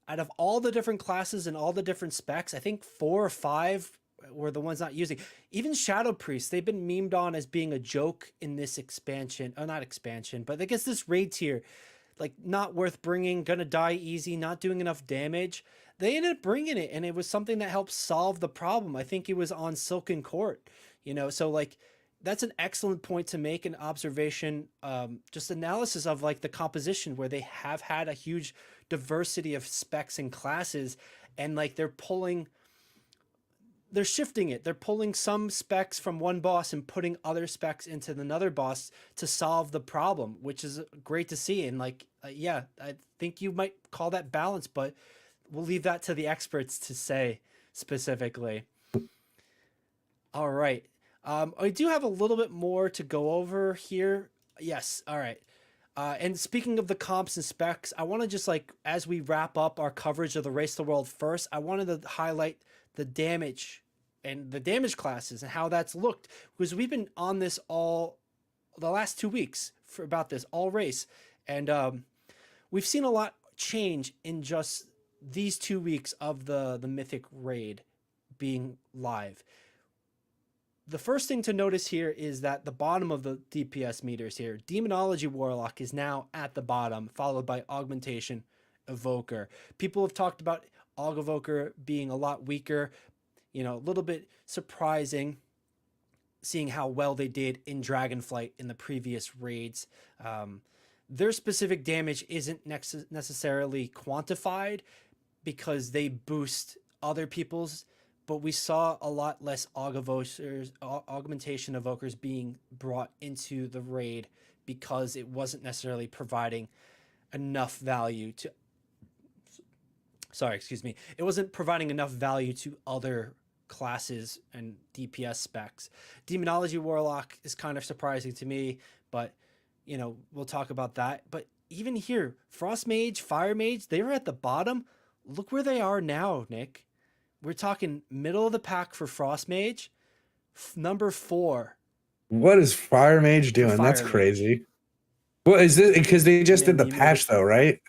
S2: out of all the different classes and all the different specs. I think 4 or 5 were the ones not using. Even Shadow Priest, they've been memed on as being a joke in this expansion. Oh, not expansion, but I guess this raid tier. Like not worth bringing, gonna die easy, not doing enough damage. They ended up bringing it, and it was something that helped solve the problem. I think it was on Silken Court, so like that's an excellent point to make, an observation, just analysis of like the composition where they have had a huge diversity of specs and classes, and like they're shifting it. They're pulling some specs from one boss and putting other specs into another boss to solve the problem, which is great to see. And like, yeah, I think you might call that balance, but we'll leave that to the experts to say specifically. All right. I do have a little bit more to go over here. Yes. All right. And speaking of the comps and specs, I want to just like, as we wrap up our coverage of the Race to the World first, I wanted to highlight the damage and the damage classes and how that's looked, because we've been on this all the last 2 weeks for about this all race. And we've seen a lot change in just these 2 weeks of the Mythic raid being live. The first thing to notice here is that the bottom of the DPS meters here, Demonology Warlock is now at the bottom, followed by Augmentation Evoker. People have talked about Aug Evoker being a lot weaker, a little bit surprising seeing how well they did in Dragonflight in the previous raids. Their specific damage isn't necessarily quantified because they boost other people's, but we saw a lot less Augmentation Evokers being brought into the raid because it wasn't necessarily providing enough value Sorry, excuse me. It wasn't providing enough value to other classes and DPS specs. Demonology Warlock is kind of surprising to me, but we'll talk about that. But even here, Frost Mage, Fire Mage, they were at the bottom. Look where they are now, Nick. We're talking middle of the pack for Frost Mage, number 4
S1: What is Fire Mage
S2: for
S1: doing? That's
S2: Fire Mage.
S1: crazy. Well, is this because they just did the
S2: You
S1: patch
S2: muted.
S1: though, right?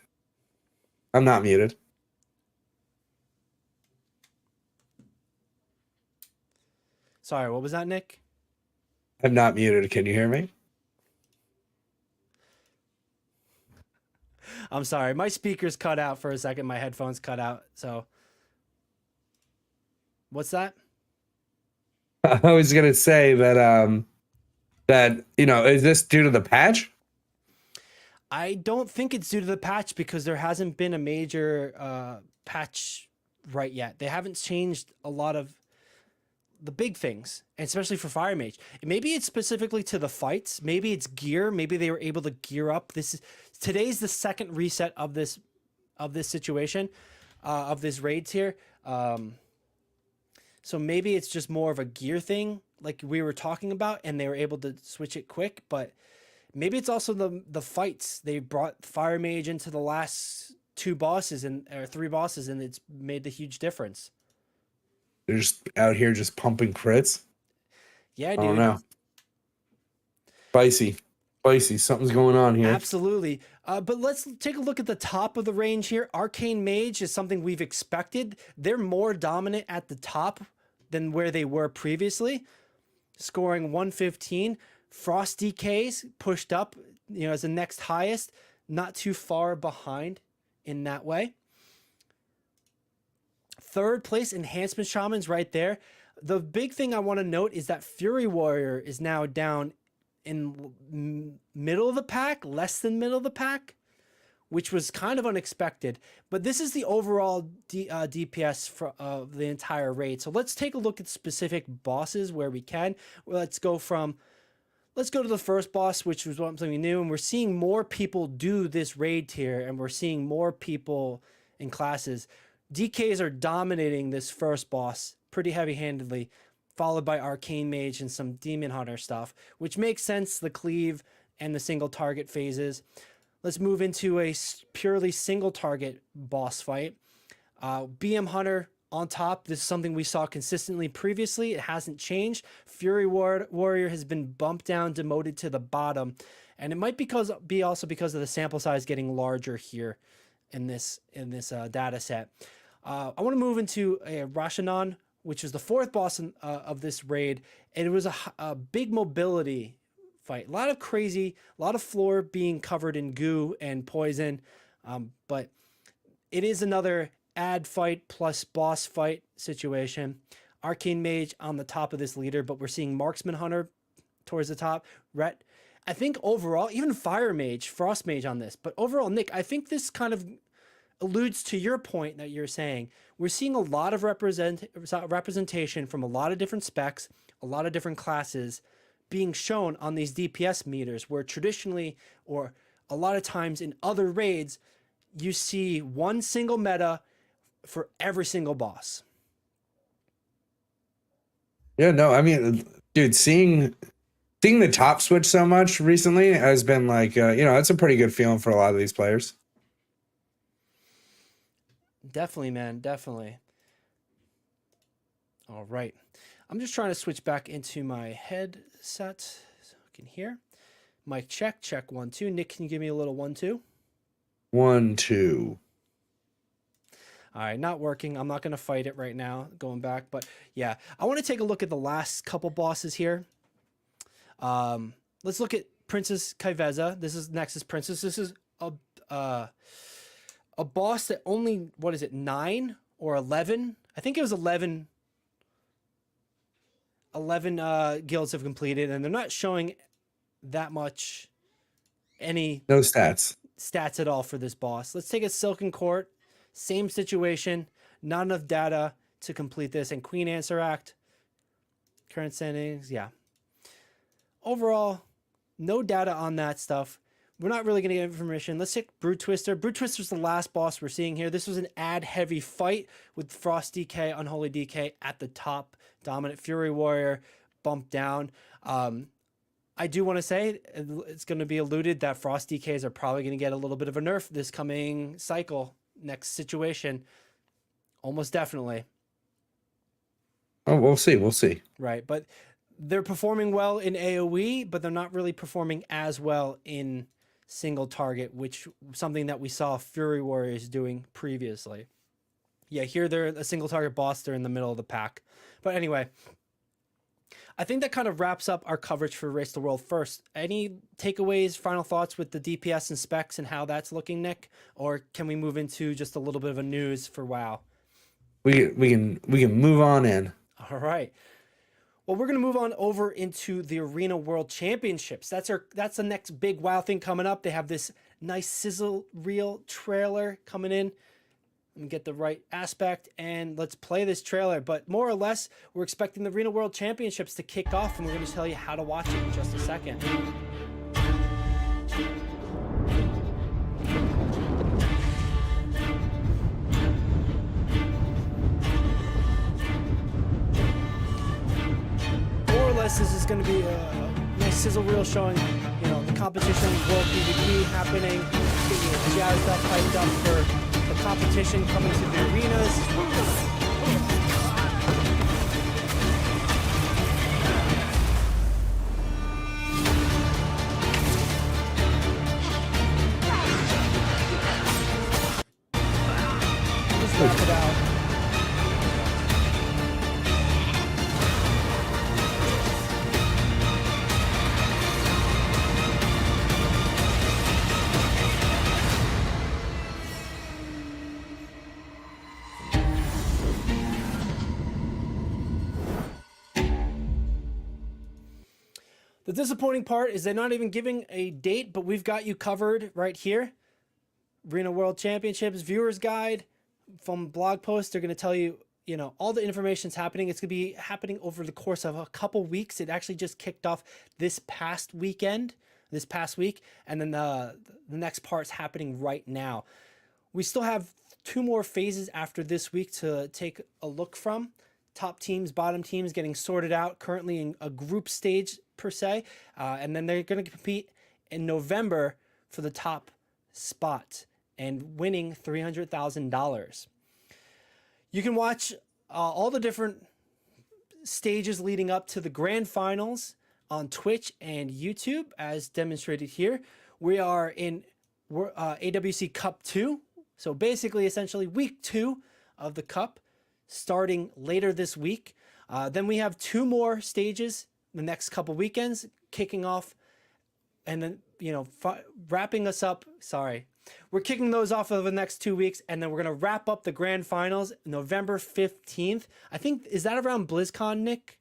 S1: I'm not muted.
S2: Sorry, what was that, Nick?
S1: I'm not muted. Can you hear me?
S2: I'm sorry. My speakers cut out for a second. My headphones cut out. So, what's that?
S1: I was gonna say that is this due to the patch?
S2: I don't think it's due to the patch because there hasn't been a major patch right yet. They haven't changed a lot of the big things, and especially for Fire Mage. Maybe it's specifically to the fights. Maybe it's gear. Maybe they were able to gear up. Today's the second reset of this situation, of this raid tier. So maybe it's just more of a gear thing, like we were talking about, and they were able to switch it quick. But maybe it's also the fights. They brought Fire Mage into the last 2 bosses or 3 bosses, and it's made the huge difference.
S1: They're just out here just pumping crits.
S2: Yeah, dude.
S1: I don't know. Spicy. Something's going on here.
S2: Absolutely. But let's take a look at the top of the range here. Arcane Mage is something we've expected. They're more dominant at the top than where they were previously, scoring 115. Frost DKs pushed up, as the next highest, not too far behind in that way. 3rd place, Enhancement Shamans right there. The big thing I want to note is that Fury Warrior is now down in middle of the pack, less than middle of the pack, which was kind of unexpected. But this is the overall DPS of the entire raid. So let's take a look at specific bosses where we can. Let's go to the first boss, which was something new, and we're seeing more people do this raid tier, and we're seeing more people in classes. DKs are dominating this first boss pretty heavy-handedly, followed by Arcane Mage and some Demon Hunter stuff, which makes sense, the cleave and the single target phases. Let's move into a purely single target boss fight. BM Hunter on top. This is something we saw consistently previously. It hasn't changed. Fury Warrior has been bumped down, demoted to the bottom. And it might be also because of the sample size getting larger here in this data set. I want to move into a Rashanan, which is the 4th boss of this raid. And it was a big mobility fight. A lot of floor being covered in goo and poison. But it is another ad fight plus boss fight situation. Arcane Mage on the top of this leader, but we're seeing Marksman Hunter towards the top. Ret, I think overall, even Fire Mage, Frost Mage on this. But overall, Nick, I think this kind of alludes to your point that you're saying. We're seeing a lot of representation from a lot of different specs, a lot of different classes being shown on these DPS meters, where traditionally, or a lot of times in other raids, you see one single meta for every single boss.
S1: Yeah, no, I mean, dude, seeing the top switch so much recently has been like, it's a pretty good feeling for a lot of these players.
S2: Definitely, man. Definitely. All right. I'm just trying to switch back into my headset so I can hear. Mic check. 1, 2. Nick, can you give me a little 1, 2?
S1: 1, 2.
S2: All right, not working. I'm not going to fight it right now, going back. But yeah, I want to take a look at the last couple bosses here. Let's look at Princess Kaiveza. This is Nexus Princess. This is a boss that only, 9 or 11? I think it was 11 guilds have completed, and they're not showing that much
S1: no stats
S2: at all for this boss. Let's take a Silken Court. Same situation, not enough data to complete this. And Queen Ansaract, current settings, yeah. Overall, no data on that stuff. we're not really going to get information. Let's take Brood Twister. Brood Twister's the last boss we're seeing here. This was an ad-heavy fight with Frost DK, Unholy DK at the top. Dominant Fury Warrior bumped down. I do want to say it's going to be alluded that Frost DKs are probably going to get a little bit of a nerf this coming cycle, next situation. Almost definitely.
S1: Oh, we'll see. We'll see.
S2: Right. But they're performing well in AoE, but they're not really performing as well in single target, which something that we saw Fury Warriors doing previously. Yeah, here they're a single target boss. They're in the middle of the pack. But anyway, I think that kind of wraps up our coverage for Race the World first. Any takeaways, final thoughts with the DPS and specs and how that's looking, Nick? Or can we move into just a little bit of a news for WoW?
S1: We can move on in.
S2: All right. Well, we're going to move on over into the Arena World Championships. That's the next big WoW thing coming up. They have this nice sizzle reel trailer coming in. Let me get the right aspect and let's play this trailer. But more or less, we're expecting the Arena World Championships to kick off, and we're going to tell you how to watch it in just a second. More or less, this is going to be a nice sizzle reel showing, the competition, World PvP happening, getting you jazzed up, hyped up for the competition coming to the arenas. Let's knock it out. The disappointing part is they're not even giving a date, but we've got you covered right here. Arena World Championships Viewers Guide from blog post. They're going to tell you, all the information's happening. It's going to be happening over the course of a couple weeks. It actually just kicked off this past week, and then the next part's happening right now. We still have 2 more phases after this week to take a look from. Top teams, bottom teams getting sorted out currently in a group stage per se. And then they're going to compete in November for the top spot and winning $300,000. You can watch all the different stages leading up to the grand finals on Twitch and YouTube as demonstrated here. We are in AWC Cup 2. So basically, essentially week 2 of the Cup, starting later this week. Then we have 2 more stages the next couple weekends kicking off, and then wrapping us up. Sorry, we're kicking those off over the next 2 weeks, and then we're gonna wrap up the grand finals November 15th. I think, is that around BlizzCon, Nick?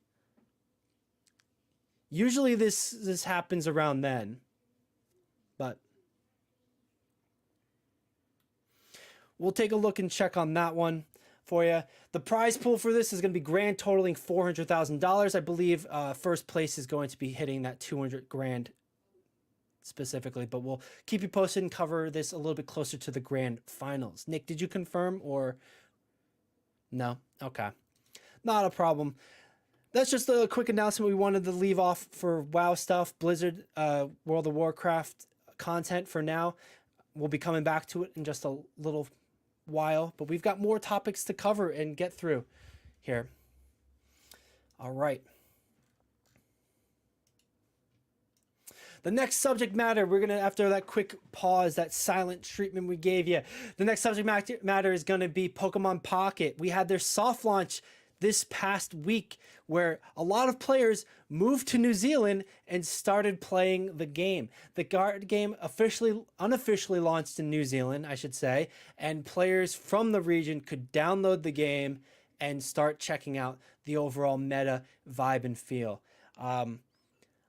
S2: Usually this happens around then, but we'll take a look and check on that one for you. The prize pool for this is going to be grand totaling $400,000. I believe first place is going to be hitting that 200 grand specifically, but we'll keep you posted and cover this a little bit closer to the grand finals. Nick, did you confirm or no? Okay, not a problem. That's just a quick announcement we wanted to leave off for WoW stuff. Blizzard World of Warcraft content for now. We'll be coming back to it in just a little while, but we've got more topics to cover and get through here. All right. The next subject matter, we're going to, after that quick pause, that silent treatment we gave you, the next subject matter is going to be Pokemon Pocket. We had their soft launch this past week where a lot of players moved to New Zealand and started playing the game. The card game unofficially launched in New Zealand, I should say, and players from the region could download the game and start checking out the overall meta vibe and feel. I'm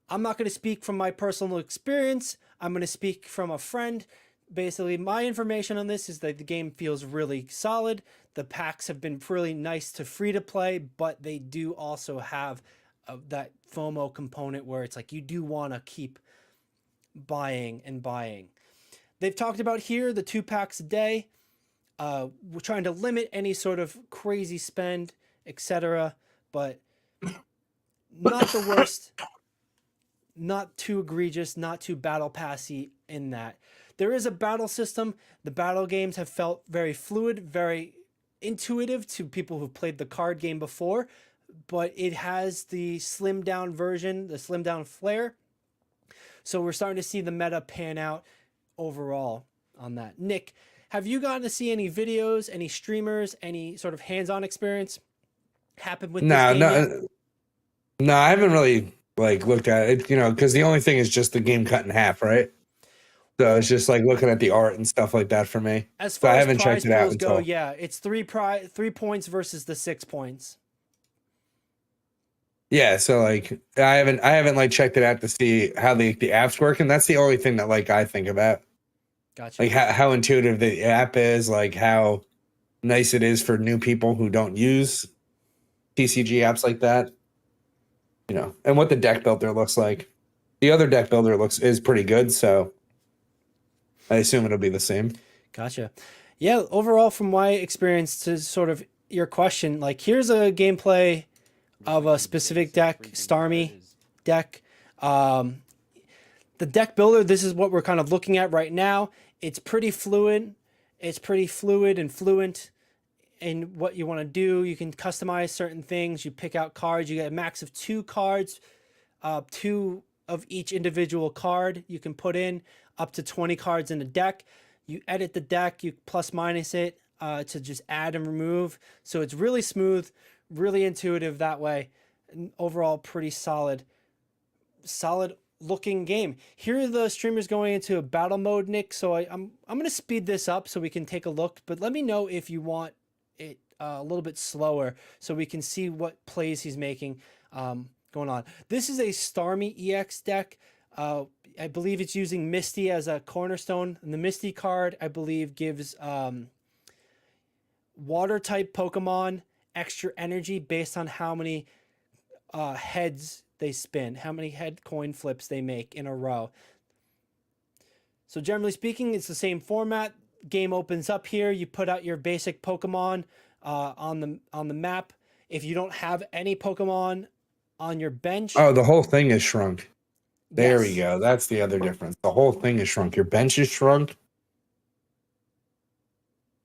S2: not going to speak from my personal experience. I'm going to speak from a friend. Basically, my information on this is that the game feels really solid. The packs have been really nice to free to play, but they do also have that FOMO component where it's like you do want to keep buying and buying. They've talked about here the 2 packs a day. We're trying to limit any sort of crazy spend, etc. But not the worst, not too egregious, not too battle passy in that. There is a battle system. The battle games have felt very fluid, very intuitive to people who've played the card game before, but it has the slimmed down version, the slimmed down flair. So we're starting to see the meta pan out overall on that. Nick, have you gotten to see any videos, any streamers, any sort of hands-on experience happen with this
S1: No,
S2: game yet?
S1: no, I haven't really like looked at it, because the only thing is just the game cut in half, right? So it's just like looking at the art and stuff like that for me.
S2: As
S1: So
S2: far
S1: I
S2: as
S1: haven't
S2: prize
S1: checked it out
S2: pools go,
S1: until.
S2: yeah, it's 3 points versus the 6 points.
S1: Yeah, so like I haven't like checked it out to see how the apps work, and that's the only thing that like I think about.
S2: Gotcha.
S1: Like how intuitive the app is, like how nice it is for new people who don't use TCG apps like that. And what the deck builder looks like. The other deck builder is pretty good, so I assume it'll be the same.
S2: Gotcha. Yeah, overall, from my experience to sort of your question, like here's a gameplay of a specific deck, Starmie deck. The deck builder, this is what we're kind of looking at right now. It's pretty fluid. It's pretty fluid and fluent in what you want to do. You can customize certain things. You pick out cards. You get a max of 2 cards, 2 of each individual card you can put in, up to 20 cards in a deck. You edit the deck, you plus minus it to just add and remove. So it's really smooth, really intuitive that way. And overall, pretty solid looking game. Here are the streamers going into a battle mode, Nick. So I'm going to speed this up so we can take a look. But let me know if you want it a little bit slower so we can see what plays he's making going on. This is a Starmie EX deck. I believe it's using Misty as a cornerstone. And the Misty card, I believe, gives water type Pokemon extra energy based on how many heads they spin, how many head coin flips they make in a row. So generally speaking, it's the same format. Game opens up here. You put out your basic Pokemon on the map. If you don't have any Pokemon on your bench,
S1: Oh, the whole thing is shrunk. There we
S2: yes,
S1: go. That's the other difference. The whole thing is shrunk. Your bench is shrunk.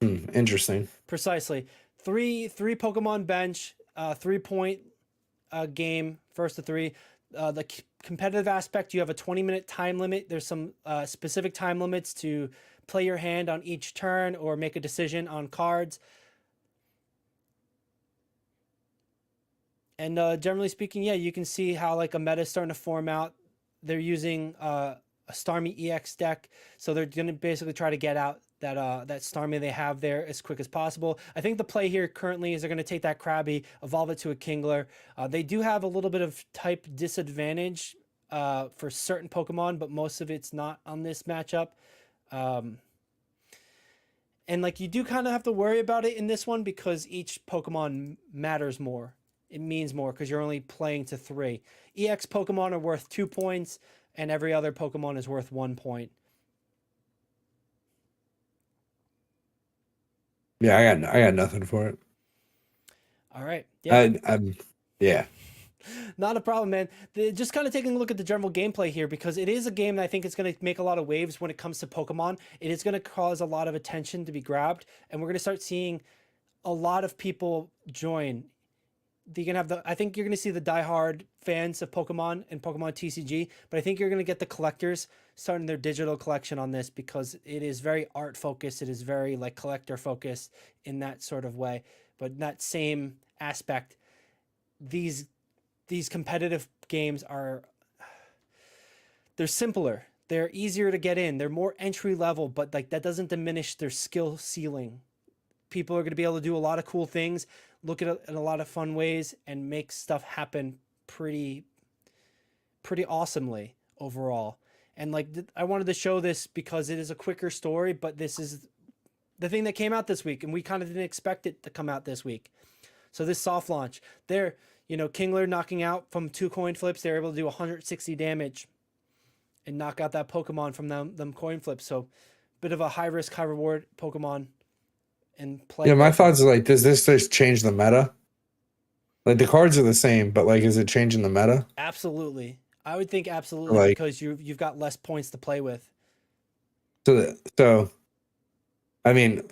S1: Interesting.
S2: precisely. Three Pokemon bench, 3-point game, first to 3. The competitive aspect, you have a 20-minute time limit. There's some specific time limits to play your hand on each turn or make a decision on cards. And generally speaking, yeah, you can see how like a meta is starting to form out. They're using a Starmie EX deck, so they're going to basically try to get out that Starmie they have there as quick as possible. I think the play here currently is they're going to take that Krabby, evolve it to a Kingler. They do have a little bit of type disadvantage for certain Pokemon, but most of it's not on this matchup. And like you do kind of have to worry about it in this one because each Pokemon matters more. It means more because you're only playing to 3. EX Pokemon are worth 2 points, and every other Pokemon is worth 1 point.
S1: Yeah, I got nothing for it.
S2: All right. Yeah.
S1: Yeah.
S2: Not a problem, man. Just kind of taking a look at the general gameplay here because it is a game that I think it's going to make a lot of waves when it comes to Pokemon. It is going to cause a lot of attention to be grabbed, and we're going to start seeing a lot of people join. I think you're going to see the diehard fans of Pokemon and Pokemon TCG, but I think you're going to get the collectors starting their digital collection on this because it is very art focused. It is very like collector focused in that sort of way, but in that same aspect, these competitive games they're simpler. They're easier to get in. They're more entry level, but like that doesn't diminish their skill ceiling. People are going to be able to do a lot of cool things, look at it in a lot of fun ways, and make stuff happen pretty awesomely overall. And like I wanted to show this because it is a quicker story, but this is the thing that came out this week, and we kind of didn't expect it to come out this week. So this soft launch, Kingler knocking out from 2 coin flips, they're able to do 160 damage. and knock out that Pokemon from them coin flips. So, bit of a high risk, high reward Pokemon and play.
S1: Yeah, my
S2: right there.
S1: thoughts are like, does this just change the meta? Like the cards are the same, but like, is it changing the meta?
S2: Absolutely. I would think absolutely
S1: Like,
S2: because you've got less points to play with.
S1: so I mean,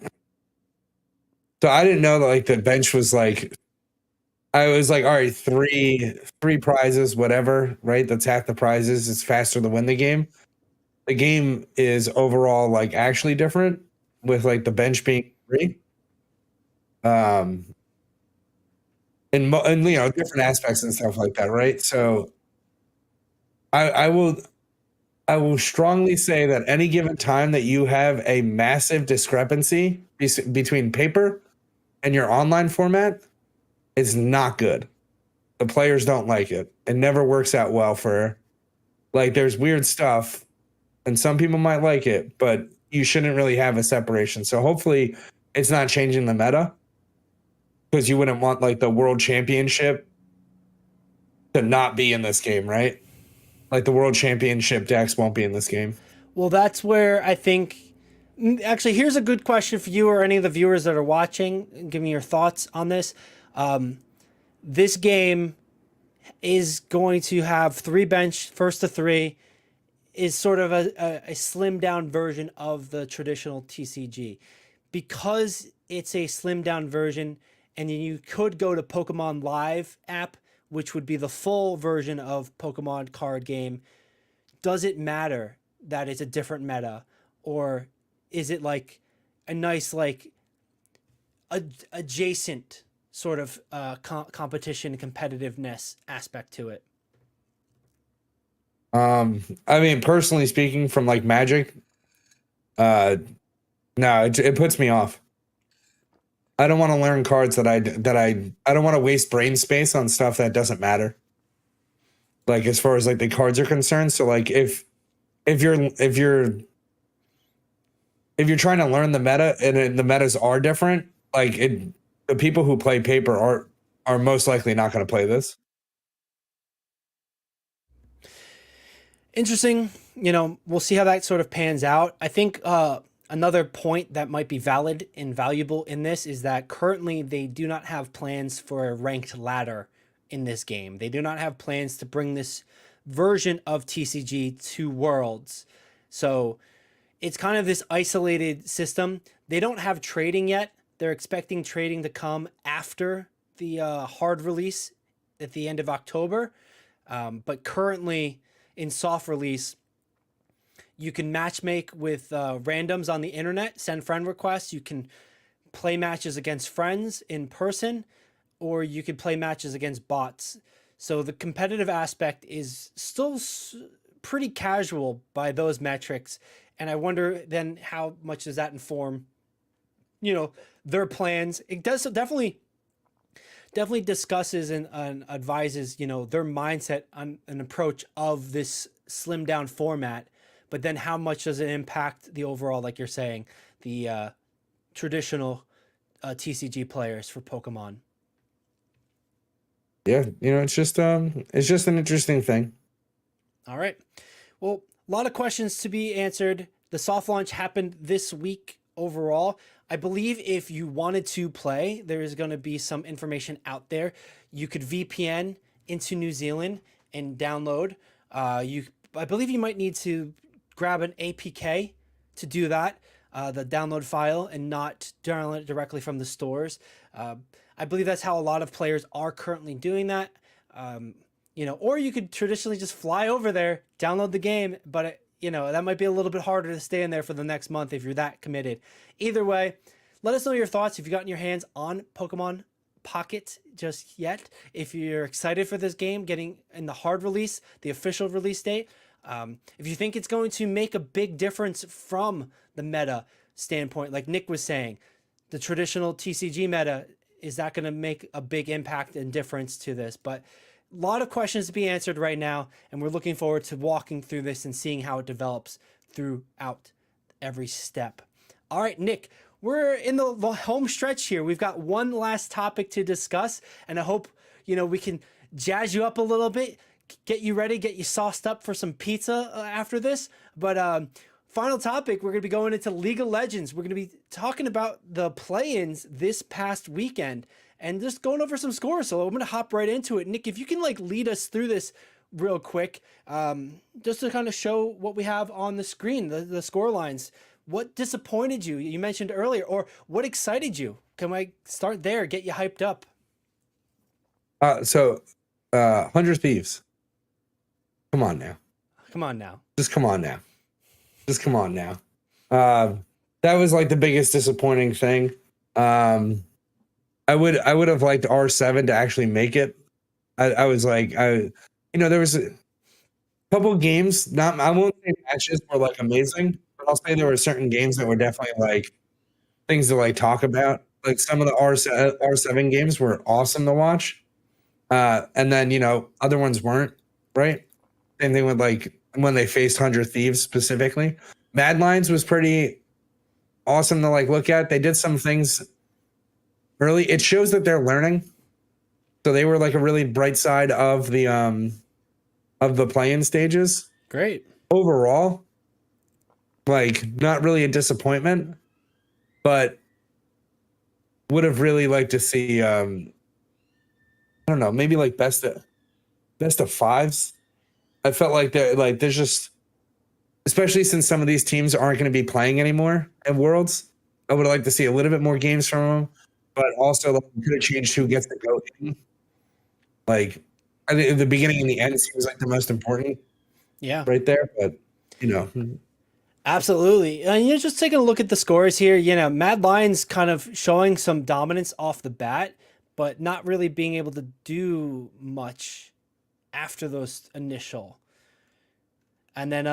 S1: so I didn't know that like the bench was like, I was like, all right, three prizes, whatever, right? That's half the prizes. It's faster to win the game. The game is overall like actually different with like the bench being free. Um, and you know, different aspects and stuff like that, right? So I will strongly say that any given time that you have a massive discrepancy between paper and your online format, it's not good. The players don't like it. It never works out well for, like, there's weird stuff and some people might like it, but you shouldn't really have a separation. So hopefully it's not changing the meta, because you wouldn't want like the world championship to not be in this game, right? Like the world championship decks won't be in this game.
S2: Well, that's where I think. Actually, here's a good question for you or any of the viewers that are watching. Give me your thoughts on this. This game is going to have three bench, first to three, is sort of a slimmed down version of the traditional TCG. Because it's a slimmed down version, and you could go to Pokemon Live app, which would be the full version of Pokemon card game. Does it matter that it's a different meta, or is it like a nice like adjacent sort of competition competitiveness aspect to it?
S1: I mean, personally speaking, from like Magic, uh, no, it puts me off. I don't want to learn cards I don't want to waste brain space on stuff that doesn't matter. Like as far as like the cards are concerned. So like if you're trying to learn the meta and the metas are different, like the people who play paper are most likely not going to play this.
S2: Interesting. We'll see how that sort of pans out. I think another point that might be valid and valuable in this is that currently they do not have plans for a ranked ladder in this game. They do not have plans to bring this version of TCG to Worlds. So it's kind of this isolated system. They don't have trading yet. They're expecting trading to come after the hard release at the end of October. But currently in soft release, you can matchmake with randoms on the internet, send friend requests. You can play matches against friends in person, or you could play matches against bots. So the competitive aspect is still pretty casual by those metrics. And I wonder then how much does that inform, their plans. It does definitely discusses and advises, their mindset on an approach of this slimmed down format. But then how much does it impact the overall, like you're saying, the traditional TCG players for Pokemon?
S1: Yeah, it's just an interesting thing.
S2: All right. Well, a lot of questions to be answered. The soft launch happened this week overall. I believe if you wanted to play, there is going to be some information out there. You could VPN into New Zealand and download. I believe you might need to grab an APK to do that, the download file, and not download it directly from the stores. I believe that's how a lot of players are currently doing that. Or you could traditionally just fly over there, download the game, but that might be a little bit harder to stay in there for the next month if you're that committed. Either way, let us know your thoughts if you've gotten your hands on Pokemon Pocket just yet. If you're excited for this game, getting in the hard release, the official release date. If you think it's going to make a big difference from the meta standpoint, like Nick was saying, the traditional TCG meta, is that going to make a big impact and difference to this? But a lot of questions to be answered right now, and we're looking forward to walking through this and seeing how it develops throughout every step. All right, Nick, we're in the home stretch here. We've got one last topic to discuss, and I hope we can jazz you up a little bit, get you ready, get you sauced up for some pizza after this. But final topic, we're going to be going into League of Legends. We're going to be talking about the play-ins this past weekend and just going over some scores. So I'm going to hop right into it. Nick, if you can like lead us through this real quick, just to kind of show what we have on the screen, the score lines. What disappointed you? You mentioned earlier, or what excited you? Can I start there, get you hyped up?
S1: 100 Thieves. Come on now.
S2: Come on now.
S1: Just come on now. Just come on now. That was like the biggest disappointing thing. I would have liked R7 to actually make it. I was like, there was a couple of games, I won't say matches were like amazing, but I'll say there were certain games that were definitely like things to like talk about. Like some of the R7 games were awesome to watch. And then, other ones weren't, right? Same thing with like when they faced 100 Thieves specifically. Mad Lions was pretty awesome to like look at. They did some things early. It shows that they're learning. So they were like a really bright side of the play-in stages.
S2: Great.
S1: Overall, like not really a disappointment, but would have really liked to see I don't know, maybe like best of fives. I felt like there's just, especially since some of these teams aren't going to be playing anymore at Worlds, I would like to see a little bit more games from them, but also like, could have changed who gets to go in. Like, I think the beginning and the end seems like the most important.
S2: Yeah.
S1: Right there, but
S2: Absolutely. And you're just taking a look at the scores here. Mad Lions kind of showing some dominance off the bat, but not really being able to do much after those initial. And then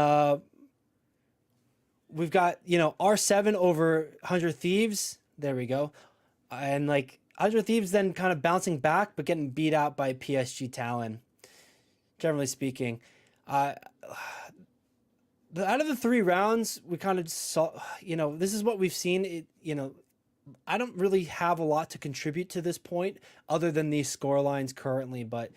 S2: we've got, R7 over 100 Thieves. There we go. And like 100 Thieves then kind of bouncing back, but getting beat out by PSG Talon, generally speaking. Out of the 3 rounds, we kind of saw, this is what we've seen. I don't really have a lot to contribute to this point other than these score lines currently, but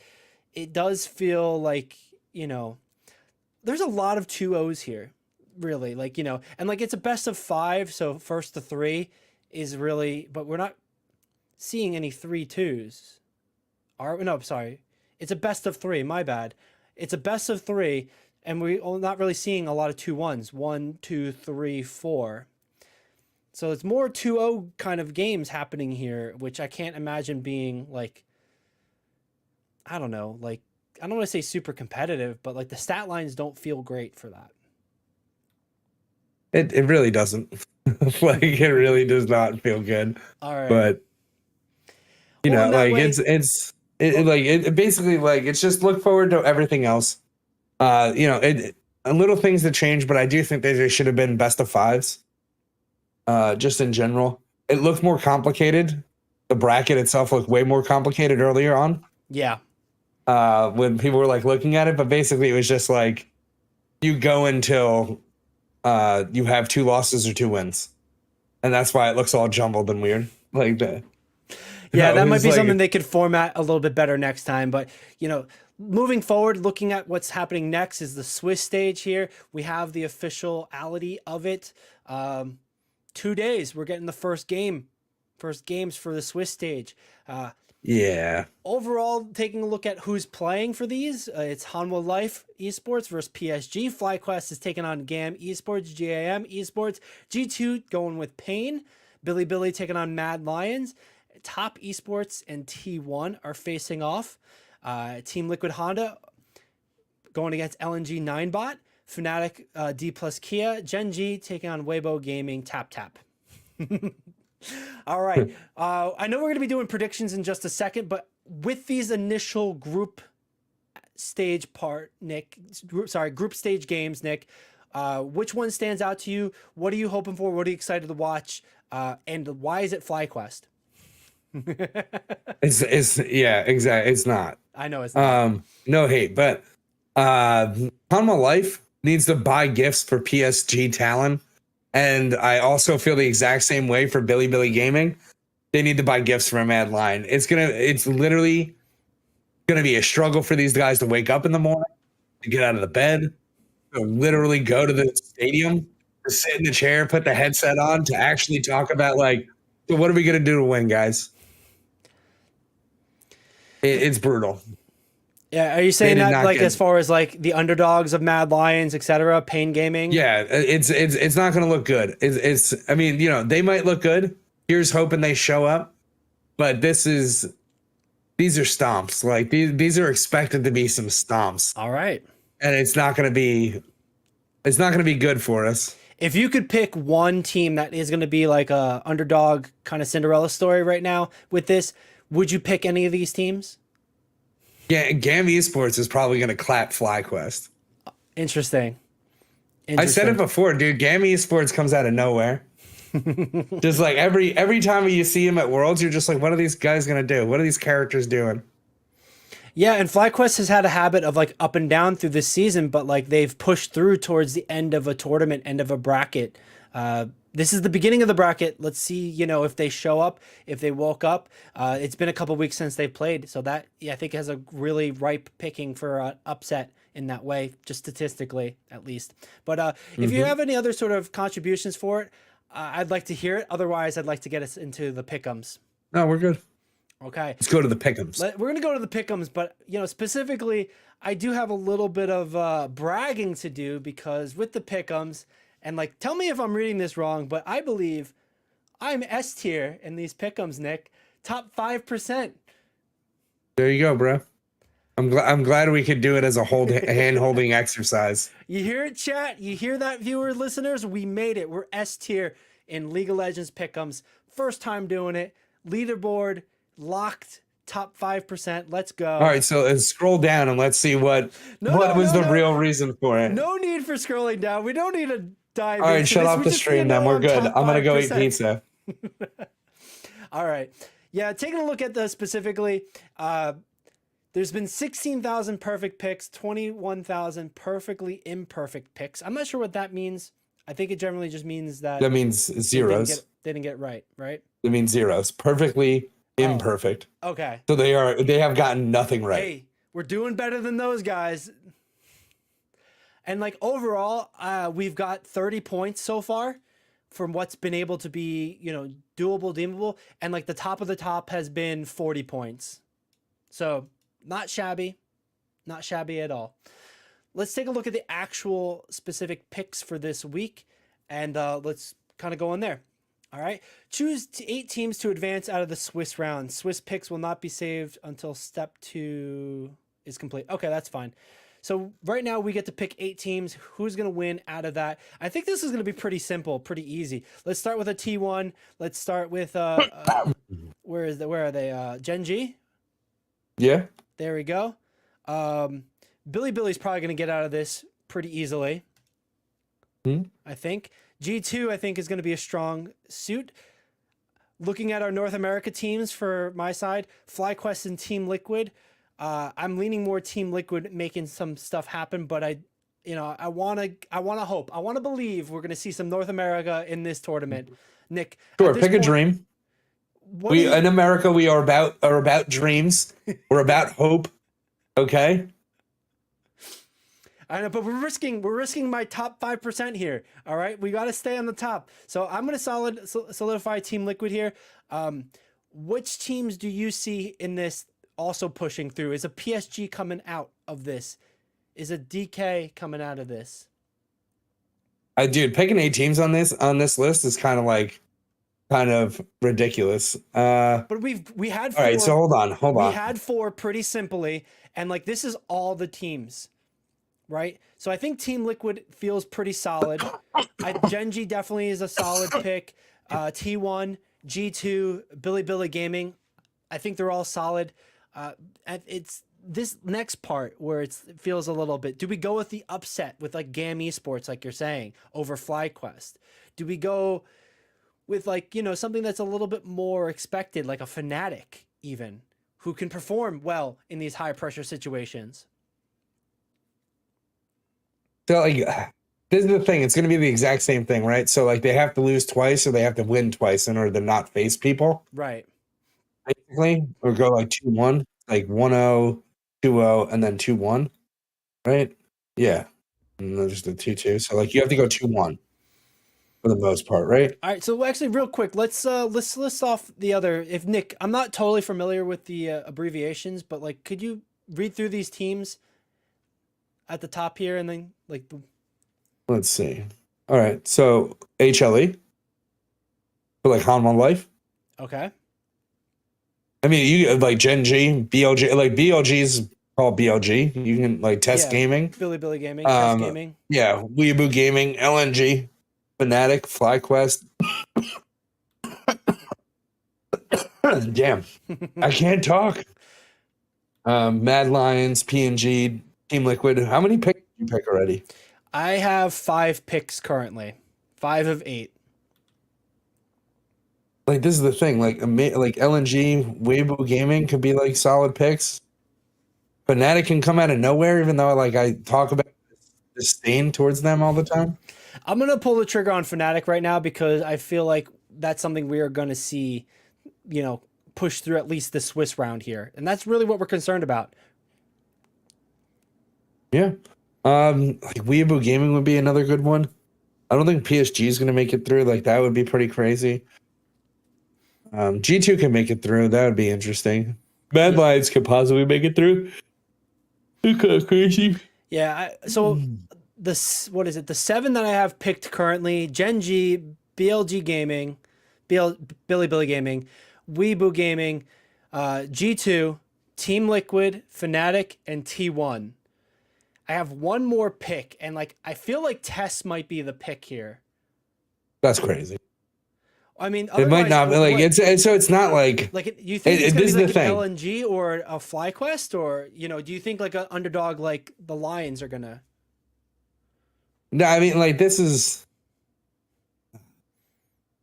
S2: it does feel like, there's a lot of 2-0s here, really. Like, and like it's a best of 5, so first to 3 is really, but we're not seeing any 3-2s. No, sorry. It's a best of 3, my bad. It's a best of 3, and we're not really seeing a lot of 2-1s. 1, 2, 3, 4. So it's more 2-0 kind of games happening here, which I can't imagine being like, I don't know, like, I don't want to say super competitive, but like the stat lines don't feel great for that.
S1: It really doesn't. Like it really does not feel good.
S2: All right.
S1: But like it's basically like it's just look forward to everything else. Little things that change, but I do think they should have been best of 5s. Just in general, it looked more complicated. The bracket itself looked way more complicated earlier on.
S2: Yeah.
S1: When people were like looking at it, but basically it was just like you go until you have 2 losses or 2 wins, and that's why it looks all jumbled and weird like that.
S2: Yeah, that might be something they could format a little bit better next time. But, moving forward, looking at what's happening next is the Swiss stage here. We have the officiality of it. 2 days, we're getting the first games for the Swiss stage.
S1: Yeah.
S2: Overall, taking a look at who's playing for these, it's Hanwha Life Esports versus PSG. FlyQuest is taking on GAM Esports, GAM Esports. G2 going with Pain. Billy taking on Mad Lions. Top Esports and T1 are facing off. Team Liquid Honda going against LNG 9bot. Fnatic D plus Kia. Gen G taking on Weibo Gaming Tap. All right. I know we're going to be doing predictions in just a second, but with these initial group stage games, Nick, which one stands out to you? What are you hoping for? What are you excited to watch? And why is it FlyQuest?
S1: It's yeah, exactly. It's not.
S2: I know it's not.
S1: No hate, but Hanwha Life needs to buy gifts for PSG Talon. And I also feel the exact same way for Billy Gaming. They need to buy gifts from a Mad Lion. It's literally going to be a struggle for these guys to wake up in the morning, to get out of the bed, to literally go to the stadium, to sit in the chair, put the headset on, to actually talk about like, so what are we going to do to win, guys? It's brutal.
S2: Yeah, are you saying that like as far as like the underdogs of Mad Lions, etc., Pain Gaming?
S1: Yeah, it's not going to look good. It's I mean, you know, they might look good. Here's hoping they show up, but these are stomps. Like these are expected to be some stomps.
S2: All right.
S1: And it's not going to be good for us.
S2: If you could pick one team that is going to be like a underdog kind of Cinderella story right now with this, would you pick any of these teams?
S1: Yeah, GAM Esports is probably going to clap FlyQuest.
S2: Interesting.
S1: I said it before, dude. GAM Esports comes out of nowhere. Just like every time you see him at Worlds, you're just like, what are these guys going to do? What are these characters doing?
S2: Yeah, and FlyQuest has had a habit of like up and down through this season, but like they've pushed through towards the end of a tournament, end of a bracket. This is the beginning of the bracket. Let's see, you know, if they show up, if they woke up. It's been a couple weeks since they've played, so that I think has a really ripe picking for an upset in that way, just statistically at least. But if you have any other sort of contributions for it, I'd like to hear it. Otherwise, I'd like to get us into the pick'ems.
S1: No, we're good.
S2: Okay.
S1: Let's go to the pick'ems.
S2: We're going to go to the pick'ems, but, you know, specifically, I do have a little bit of bragging to do because with the pick'ems, and like, tell me if I'm reading this wrong, but I believe I'm S tier in these pick'ems, Nick. Top 5%.
S1: There you go, bro. I'm glad we could do it as a hand-holding exercise.
S2: You hear it, chat? You hear that, viewer, listeners? We made it. We're S tier in League of Legends pick'ems. First time doing it. Leaderboard locked, top 5%. Let's go.
S1: All right, so scroll down and let's see what was the real reason for it.
S2: No need for scrolling down. We don't need to dive.
S1: All right, shut off the stream then. We're good. I'm gonna go eat pizza.
S2: All right. Yeah, taking a look at this specifically, there's been 16,000 perfect picks, 21,000 perfectly imperfect picks. I'm not sure what that means. I think it generally just means that
S1: means zeros.
S2: They didn't get it right, right?
S1: It means zeros. Perfectly imperfect.
S2: Okay.
S1: So they have gotten nothing right.
S2: Hey, we're doing better than those guys. And like overall, we've got 30 points so far from what's been able to be, you know, doable, deemable. And like the top of the top has been 40 points. So not shabby at all. Let's take a look at the actual specific picks for this week. And let's kind of go in there. All right. Choose 8 teams to advance out of the Swiss round. Swiss picks will not be saved until step 2 is complete. Okay, that's fine. So right now we get to pick 8 teams. Who's going to win out of that? I think this is going to be pretty simple, pretty easy. Let's start with a T1. Let's start with where are they? Gen G?
S1: Yeah.
S2: There we go. Billy's probably going to get out of this pretty easily. I think. G2, I think, is going to be a strong suit. Looking at our North America teams for my side, FlyQuest and Team Liquid. I'm leaning more Team Liquid making some stuff happen, but I want to hope. I want to believe we're going to see some North America in this tournament. Nick,
S1: sure, pick a dream. In America, we are about dreams. We're about hope. Okay.
S2: I know, but we're risking my top 5% here. All right, we got to stay on the top. So I'm going to solidify Team Liquid here. Which teams do you see in this also pushing through? Is a PSG coming out of this? Is a DK coming out of this?
S1: Dude, picking 8 teams on this list is kind of ridiculous.
S2: But we had 4.
S1: All right, so hold on.
S2: We had 4 pretty simply, and like this is all the teams. Right, so I think Team Liquid feels pretty solid. Gen G definitely is a solid pick. T1, G2, Billy Gaming, I think they're all solid. It's this next part where it feels a little bit. Do we go with the upset with like GAM Esports, like you're saying, over FlyQuest? Do we go with like, you know, something that's a little bit more expected, like a Fnatic even, who can perform well in these high pressure situations?
S1: So like, this is the thing. It's going to be the exact same thing, right? So like, they have to lose twice or they have to win twice in order to not face people,
S2: right?
S1: Basically, or go like 2-1, like 1-0, 2-0, and then 2-1, right? Yeah. And then just the 2-2. So like you have to go 2-1 for the most part, right?
S2: All right, so actually, real quick, let's list off the other. If Nick, I'm not totally familiar with the abbreviations, but like, could you read through these teams at the top here, and then like the
S1: Let's see. All right. So HLE for like Hanwha Life.
S2: okay,
S1: I mean, you like Gen G, BLG, like BLG is called BLG. You can like Test
S2: yeah,
S1: Gaming.
S2: Billy Gaming, Test Gaming.
S1: Yeah, Weeaboo Gaming, LNG, Fnatic, FlyQuest. Damn, I can't talk. Mad Lions, PNG, Team Liquid. How many picks did you pick already?
S2: I have 5 picks currently, 5 of 8.
S1: Like this is the thing. Like LNG, Weeaboo Gaming could be like solid picks. Fnatic can come out of nowhere, even though like I talk about disdain towards them all the time.
S2: I'm gonna pull the trigger on Fnatic right now because I feel like that's something we are gonna see, push through at least the Swiss round here, and that's really what we're concerned about.
S1: Yeah. Like Weeaboo Gaming would be another good one. I don't think PSG is going to make it through. Like that would be pretty crazy. G2 can make it through. That would be interesting. Mad Lions could possibly make it through. It's kind of crazy.
S2: Yeah. So what is it? The 7 that I have picked currently: Gen G, BLG Gaming, Billy Gaming, Weeaboo Gaming, G2, Team Liquid, Fnatic, and T1. I have one more pick, and like I feel like Tess might be the pick here.
S1: That's crazy.
S2: I mean,
S1: It might not be like it's not like
S2: you think it's gonna
S1: this
S2: be
S1: is
S2: like an
S1: the thing.
S2: LNG or a FlyQuest, or do you think like an underdog like the Lions are gonna?
S1: No, I mean like this is.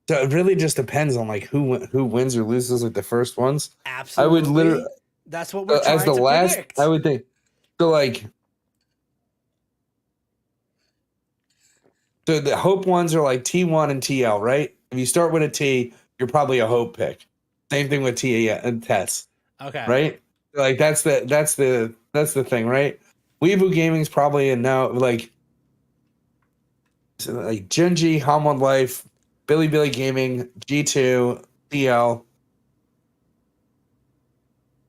S1: So it really just depends on like who wins or loses like the first ones.
S2: Absolutely.
S1: I would literally.
S2: That's what we're trying
S1: as the
S2: to
S1: last.
S2: predict.
S1: I would think. So like. So the hope ones are like T1 and TL, right? If you start with a T, you're probably a hope pick. Same thing with T and Tess,
S2: Okay.
S1: right? Like that's the thing, right? Weeaboo Gaming's probably a no, like Gen G, Hanwha Life, Billy Gaming, G2, TL,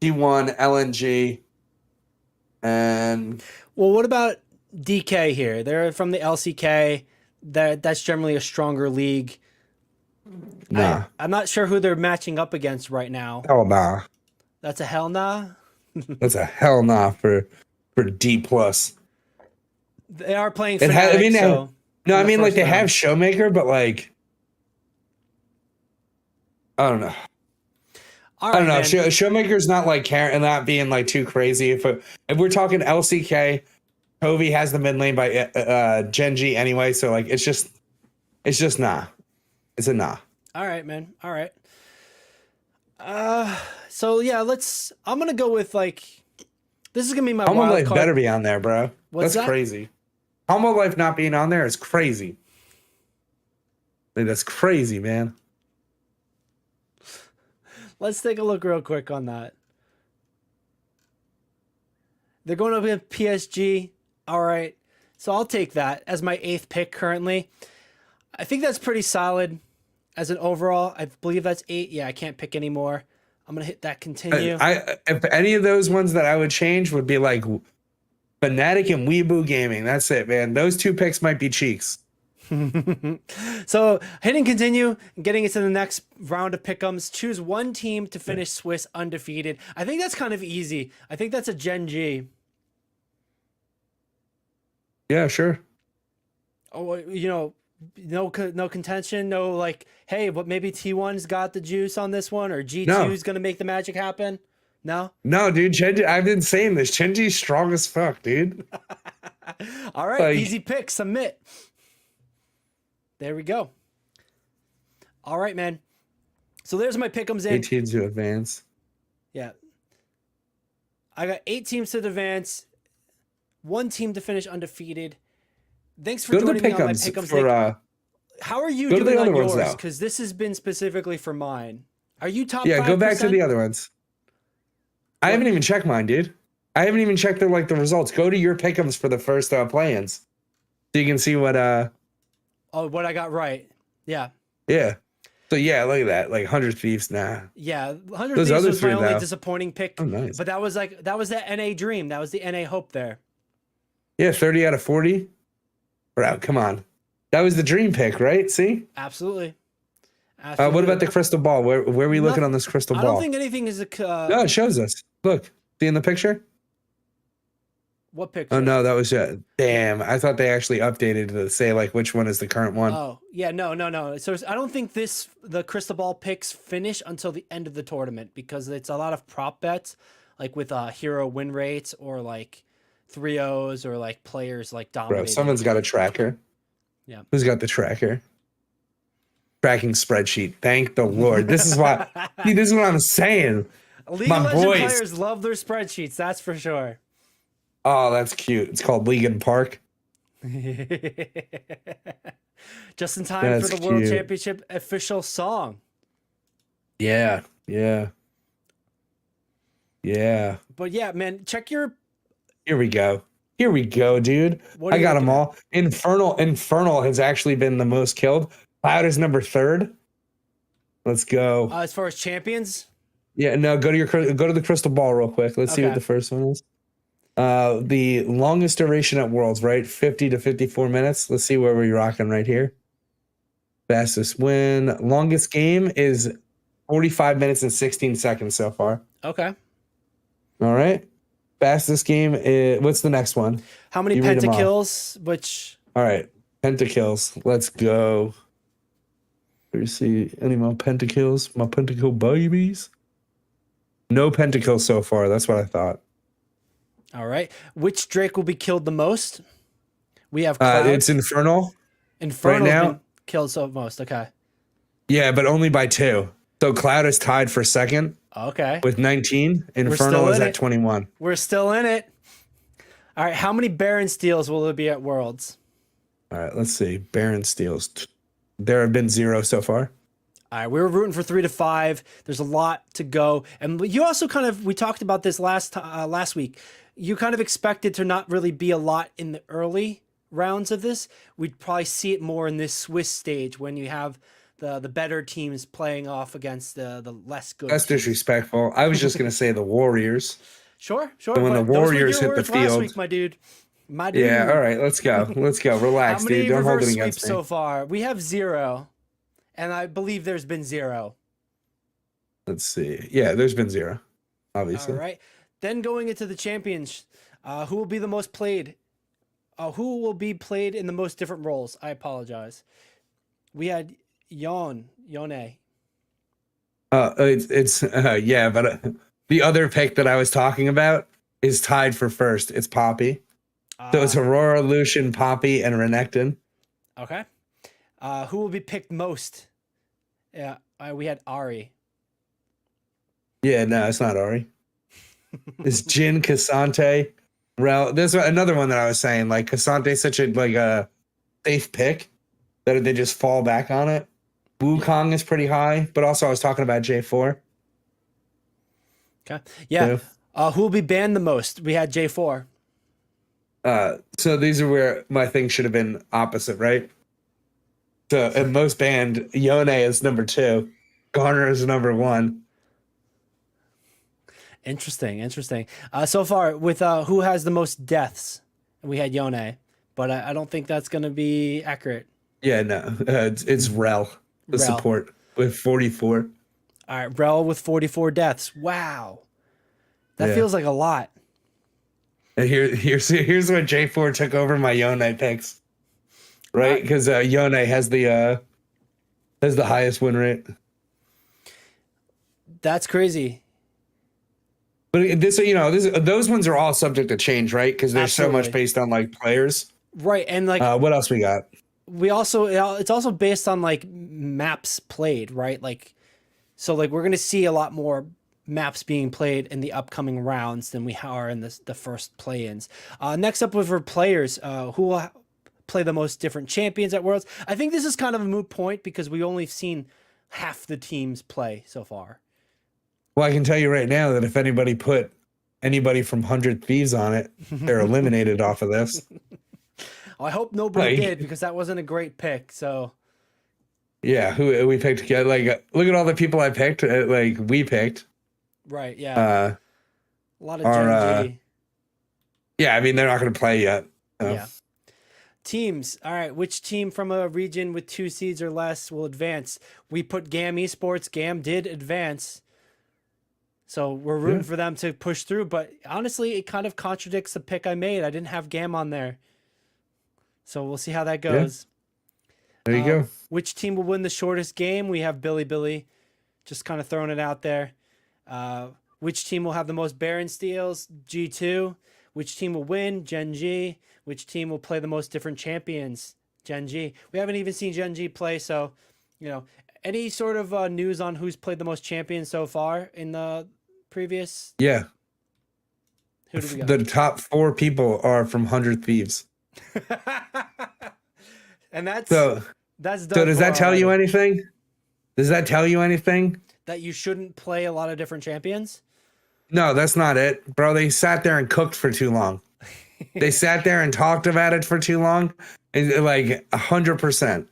S1: T1, LNG, and
S2: well, what about DK here? They're from the LCK. That's generally a stronger league.
S1: nah.
S2: I'm not sure who they're matching up against right now.
S1: Hell nah.
S2: That's a hell nah.
S1: That's a hell nah for D plus.
S2: They are playing Fnatic,
S1: no, I mean like they have Showmaker, but like I don't know.
S2: All right,
S1: I don't know.
S2: man.
S1: Showmaker's not like not being like too crazy. If we're talking LCK, Hovey has the mid lane by Gen G anyway, so like it's just nah. It's a nah.
S2: All right, man. All right. So yeah, I'm gonna go with like this is gonna be my
S1: Hanwha
S2: wild
S1: Life
S2: card.
S1: better be on there, bro.
S2: What's
S1: That's
S2: that?
S1: crazy. Hanwha Life not being on there is crazy. Like, that's crazy, man.
S2: Let's take a look real quick on that. They're going up against PSG. All right. So I'll take that as my 8th pick currently. I think that's pretty solid as an overall. I believe that's 8. Yeah, I can't pick anymore. I'm going to hit that continue.
S1: If any of those ones that I would change would be like Fnatic and Weeaboo Gaming. That's it, man. Those 2 picks might be cheeks.
S2: So hitting continue, getting into the next round of pick'ems. Choose one team to finish Swiss undefeated. I think that's kind of easy. I think that's a Gen G.
S1: Yeah, sure.
S2: Oh, no contention, no like, hey, but maybe T1's got the juice on this one, or G2's gonna make the magic happen. No,
S1: dude. I've been saying this. Chenji's strong as fuck, dude.
S2: All right, easy pick. Submit. There we go. All right, man. So there's my pick'ems in.
S1: 8 teams to advance.
S2: Yeah. I got 8 teams to advance, 1 team to finish undefeated. Thanks for joining me on my pick'ems.
S1: For,
S2: how are you doing on yours?
S1: Because
S2: this has been specifically for mine. Are you top 5%?
S1: Yeah, go back to the other ones. I haven't even checked mine, dude. I haven't even checked the results. Go to your pick'ems for the first play-ins, so you can see what.
S2: Oh, what I got right. Yeah.
S1: Yeah. So yeah, look at that. Like 100 Thieves. Nah.
S2: Yeah. 100
S1: Those
S2: Thieves
S1: other
S2: was my
S1: three
S2: only
S1: though.
S2: disappointing pick.
S1: Oh, nice.
S2: But that was the NA dream. That was the NA hope there.
S1: Yeah, 30 out of 40. Bro, come on. That was the dream pick, right? See?
S2: Absolutely.
S1: What about the crystal ball? Where are we looking on this crystal
S2: I
S1: ball?
S2: don't think anything is a.
S1: No, it shows us. Look. See in the picture?
S2: What picture?
S1: Oh no, that was damn. I thought they actually updated to say like which one is the current one.
S2: Oh, yeah, no. So I don't think the crystal ball picks finish until the end of the tournament because it's a lot of prop bets, like with hero win rates or like 3-0s or like players like dominating.
S1: Bro, someone's got a tracker.
S2: Yeah.
S1: Who's got the tracker? Tracking spreadsheet. Thank the Lord. This is why. See, this is what I'm saying.
S2: League
S1: My
S2: of Legends
S1: boys.
S2: players love their spreadsheets. That's for sure.
S1: Oh, that's cute. It's called League and Park.
S2: Just in time
S1: That's
S2: for the World
S1: cute.
S2: Championship official song.
S1: Yeah.
S2: But yeah, man, check your.
S1: Here we go, dude.
S2: What are
S1: I
S2: you
S1: got them
S2: looking
S1: all. Infernal has actually been the most killed. Cloud is number 3rd. Let's go.
S2: As far as champions.
S1: Yeah, no, go to the crystal ball real quick. Let's see what
S2: Okay.
S1: the first one is. The longest duration at Worlds, right? 50 to 54 minutes. Let's see where we're rocking right here. Fastest win. Longest game is 45 minutes and 16 seconds so far.
S2: Okay.
S1: All right. Fastest game is, what's the next one?
S2: How many
S1: You read 'em off.
S2: pentakills? Which.
S1: All right. Pentakills. Let's go. Let me see. Any more pentakills? My pentakill babies? No pentakills so far. That's what I thought.
S2: All right. Which Drake will be killed the most? We have Cloud.
S1: It's Infernal.
S2: Infernal
S1: right now.
S2: been killed so most. Okay.
S1: Yeah, but only by 2. So Cloud is tied for 2nd
S2: Okay.
S1: with 19. Infernal
S2: still
S1: is
S2: in
S1: at
S2: it.
S1: 21.
S2: We're still in it. All right. How many Baron steals will there be at Worlds?
S1: All right, let's see. Baron steals. There have been 0 so far.
S2: All right, we were rooting for 3 to 5. There's a lot to go, and you also we talked about this last week. You kind of expected to not really be a lot in the early rounds of this. We'd probably see it more in this Swiss stage when you have the better teams playing off against the less good.
S1: That's
S2: teams.
S1: disrespectful. I was just gonna say the Warriors.
S2: Sure.
S1: And when the
S2: but those were
S1: Warriors
S2: your
S1: hit the
S2: words last
S1: field.
S2: week, my dude. My dude.
S1: Yeah, all right, let's go. Relax,
S2: How many
S1: dude. Don't hold
S2: reverse
S1: it
S2: sweeps
S1: against me.
S2: so far? We have 0, and I believe there's been 0.
S1: Let's see. Yeah, there's been 0, obviously.
S2: All right. Then going into the champions, who will be the most played? Who will be played in the most different roles? I apologize. We had Yone.
S1: It's yeah, but the other pick that I was talking about is tied for first. It's Poppy. So it's Aurora, Lucian, Poppy, and Renekton.
S2: Okay. Who will be picked most? Yeah, we had Ari.
S1: Yeah, no, it's not Ari. It's Jin, Cassante, Rel. There's another one that I was saying. Like Cassante's such a safe pick that they just fall back on it. Wukong is pretty high, but also I was talking about J4.
S2: Okay. Yeah. Who will be banned the most? We had J4.
S1: So these are where my thing should have been opposite, right? So at most banned, Yone is number 2, Garner is number 1.
S2: Interesting. So far, with who has the most deaths? We had Yone, but I don't think that's going to be accurate.
S1: Yeah, no, it's Rel, the
S2: Rel.
S1: support with 44.
S2: All right, Rel with 44 deaths. Wow, that
S1: Yeah.
S2: feels like a lot.
S1: And here's when J4 took over my Yone picks, right? Because Yone has the highest win rate.
S2: That's crazy.
S1: But those ones are all subject to change, right? Because there's so much
S2: Absolutely.
S1: based on like players.
S2: Right, and like
S1: What else we got?
S2: we also it's also based on like maps played, right? Like so like we're gonna see a lot more maps being played in the upcoming rounds than we are in the first play-ins. Next up with our players, who will play the most different champions at Worlds. I think this is kind of a moot point because we only seen half the teams play so far.
S1: Well, I can tell you right now that if anybody put anybody from 100 Thieves on it, they're eliminated off of this.
S2: I hope nobody
S1: Like-
S2: did, because that wasn't a great pick. So
S1: Yeah, who we picked? Like, look at all the people I picked. Like, we picked.
S2: right, yeah, a lot of
S1: our,
S2: Gen G.
S1: Yeah, I mean, they're not going to play yet. So.
S2: Yeah. Teams. All right. Which team from a region with 2 seeds or less will advance? We put GAM Esports. GAM did advance. So we're rooting for them to push through. But honestly, it kind of contradicts the pick I made. I didn't have GAM on there. So we'll see how that goes.
S1: There you go.
S2: Which team will win the shortest game? We have Billy. Just kind of throwing it out there. Which team will have the most Baron steals? G2. Which team will win? Gen G. Which team will play the most different champions? Gen G. We haven't even seen Gen G play, so, any sort of news on who's played the most champions so far in the previous?
S1: Yeah.
S2: Who do we got?
S1: The top 4 people are from 100 Thieves.
S2: And that's
S1: So
S2: done
S1: does that tell you
S2: already.
S1: anything? Does that tell you anything?
S2: That you shouldn't play a lot of different champions?
S1: No, that's not it. Bro, they sat there and cooked for too long. They sat there and talked about it for too long. And like 100%.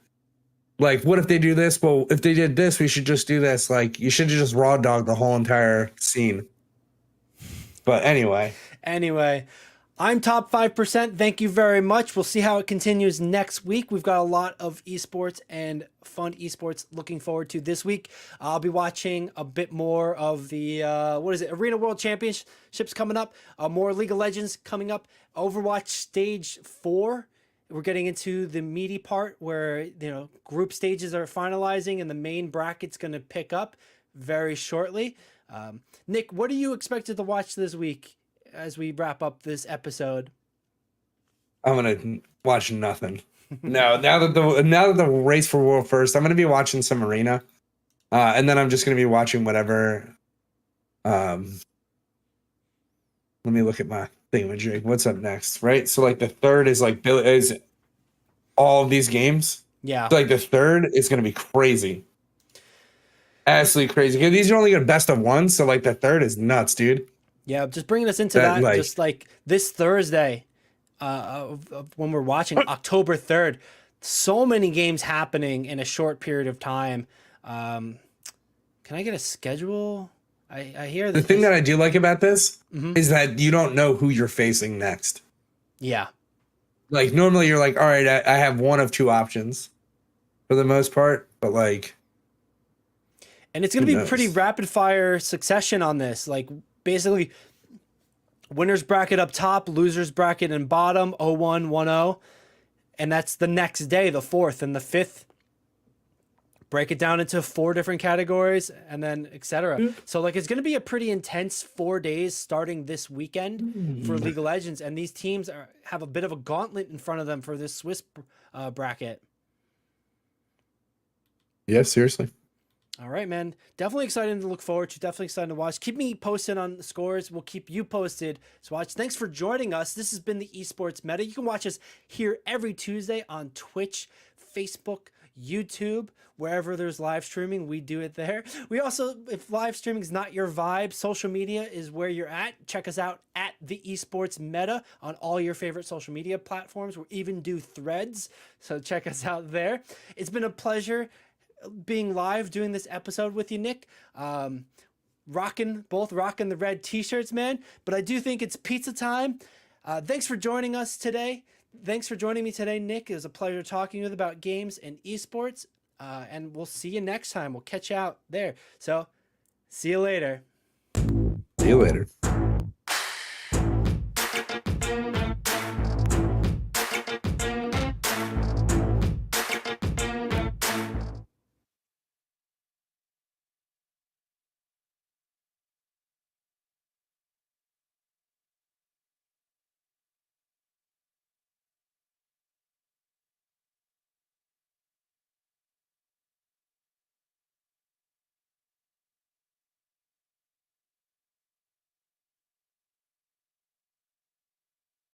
S1: Like, what if they do this? Well, if they did this, we should just do this. Like, you should just raw dog the whole entire scene. But anyway,
S2: I'm top 5%. Thank you very much. We'll see how it continues next week. We've got a lot of esports and fun esports looking forward to this week. I'll be watching a bit more of the, Arena World Championships coming up. More League of Legends coming up. Overwatch Stage 4. We're getting into the meaty part where, group stages are finalizing and the main bracket's going to pick up very shortly. Nick, what are you expected to watch this week as we wrap up this episode?
S1: I'm gonna watch nothing. No, now that the race for world first, I'm gonna be watching some arena, and then I'm just gonna be watching whatever. Let me look at my thingamajig. What's up next? Right, so like the third is like is all of these games.
S2: Yeah.
S1: So like the third is gonna be crazy, absolutely crazy. Because these are only good best of one, so like the third is nuts, dude.
S2: Yeah, just bringing us into that, just like this Thursday, when we're watching October 3rd, so many games happening in a short period of time. Can I get a schedule? I hear
S1: the thing that I do like about this is that you don't know who you're facing next.
S2: Yeah.
S1: Like normally you're like, all right, I have one of 2 options for the most part, but like,
S2: and it's going to be pretty rapid fire succession on this. Like basically winners bracket up top, losers bracket in bottom, 0-1, 1-0. And that's the next day, the 4th and the 5th. Break it down into 4 different categories and then etc. So like it's going to be a pretty intense 4 days starting this weekend for League of Legends. And these teams have a bit of a gauntlet in front of them for this Swiss bracket.
S1: Yeah, seriously.
S2: All right, man. Definitely excited to look forward to. Definitely excited to watch. Keep me posted on the scores. We'll keep you posted. So watch. Thanks for joining us. This has been the Esports Meta. You can watch us here every Tuesday on Twitch, Facebook, YouTube, wherever there's live streaming, we do it there. We also, if live streaming is not your vibe, social media is where you're at. Check us out at the Esports Meta on all your favorite social media platforms. We even do threads, so check us out there. It's been a pleasure being live doing this episode with you, Nick. Both rocking the red t-shirts, man. But I do think it's pizza time. Thanks for joining us today. Thanks for joining me today, Nick. It was a pleasure talking with you about games and esports. And we'll see you next time. We'll catch you out there. So see you later.
S1: See you later.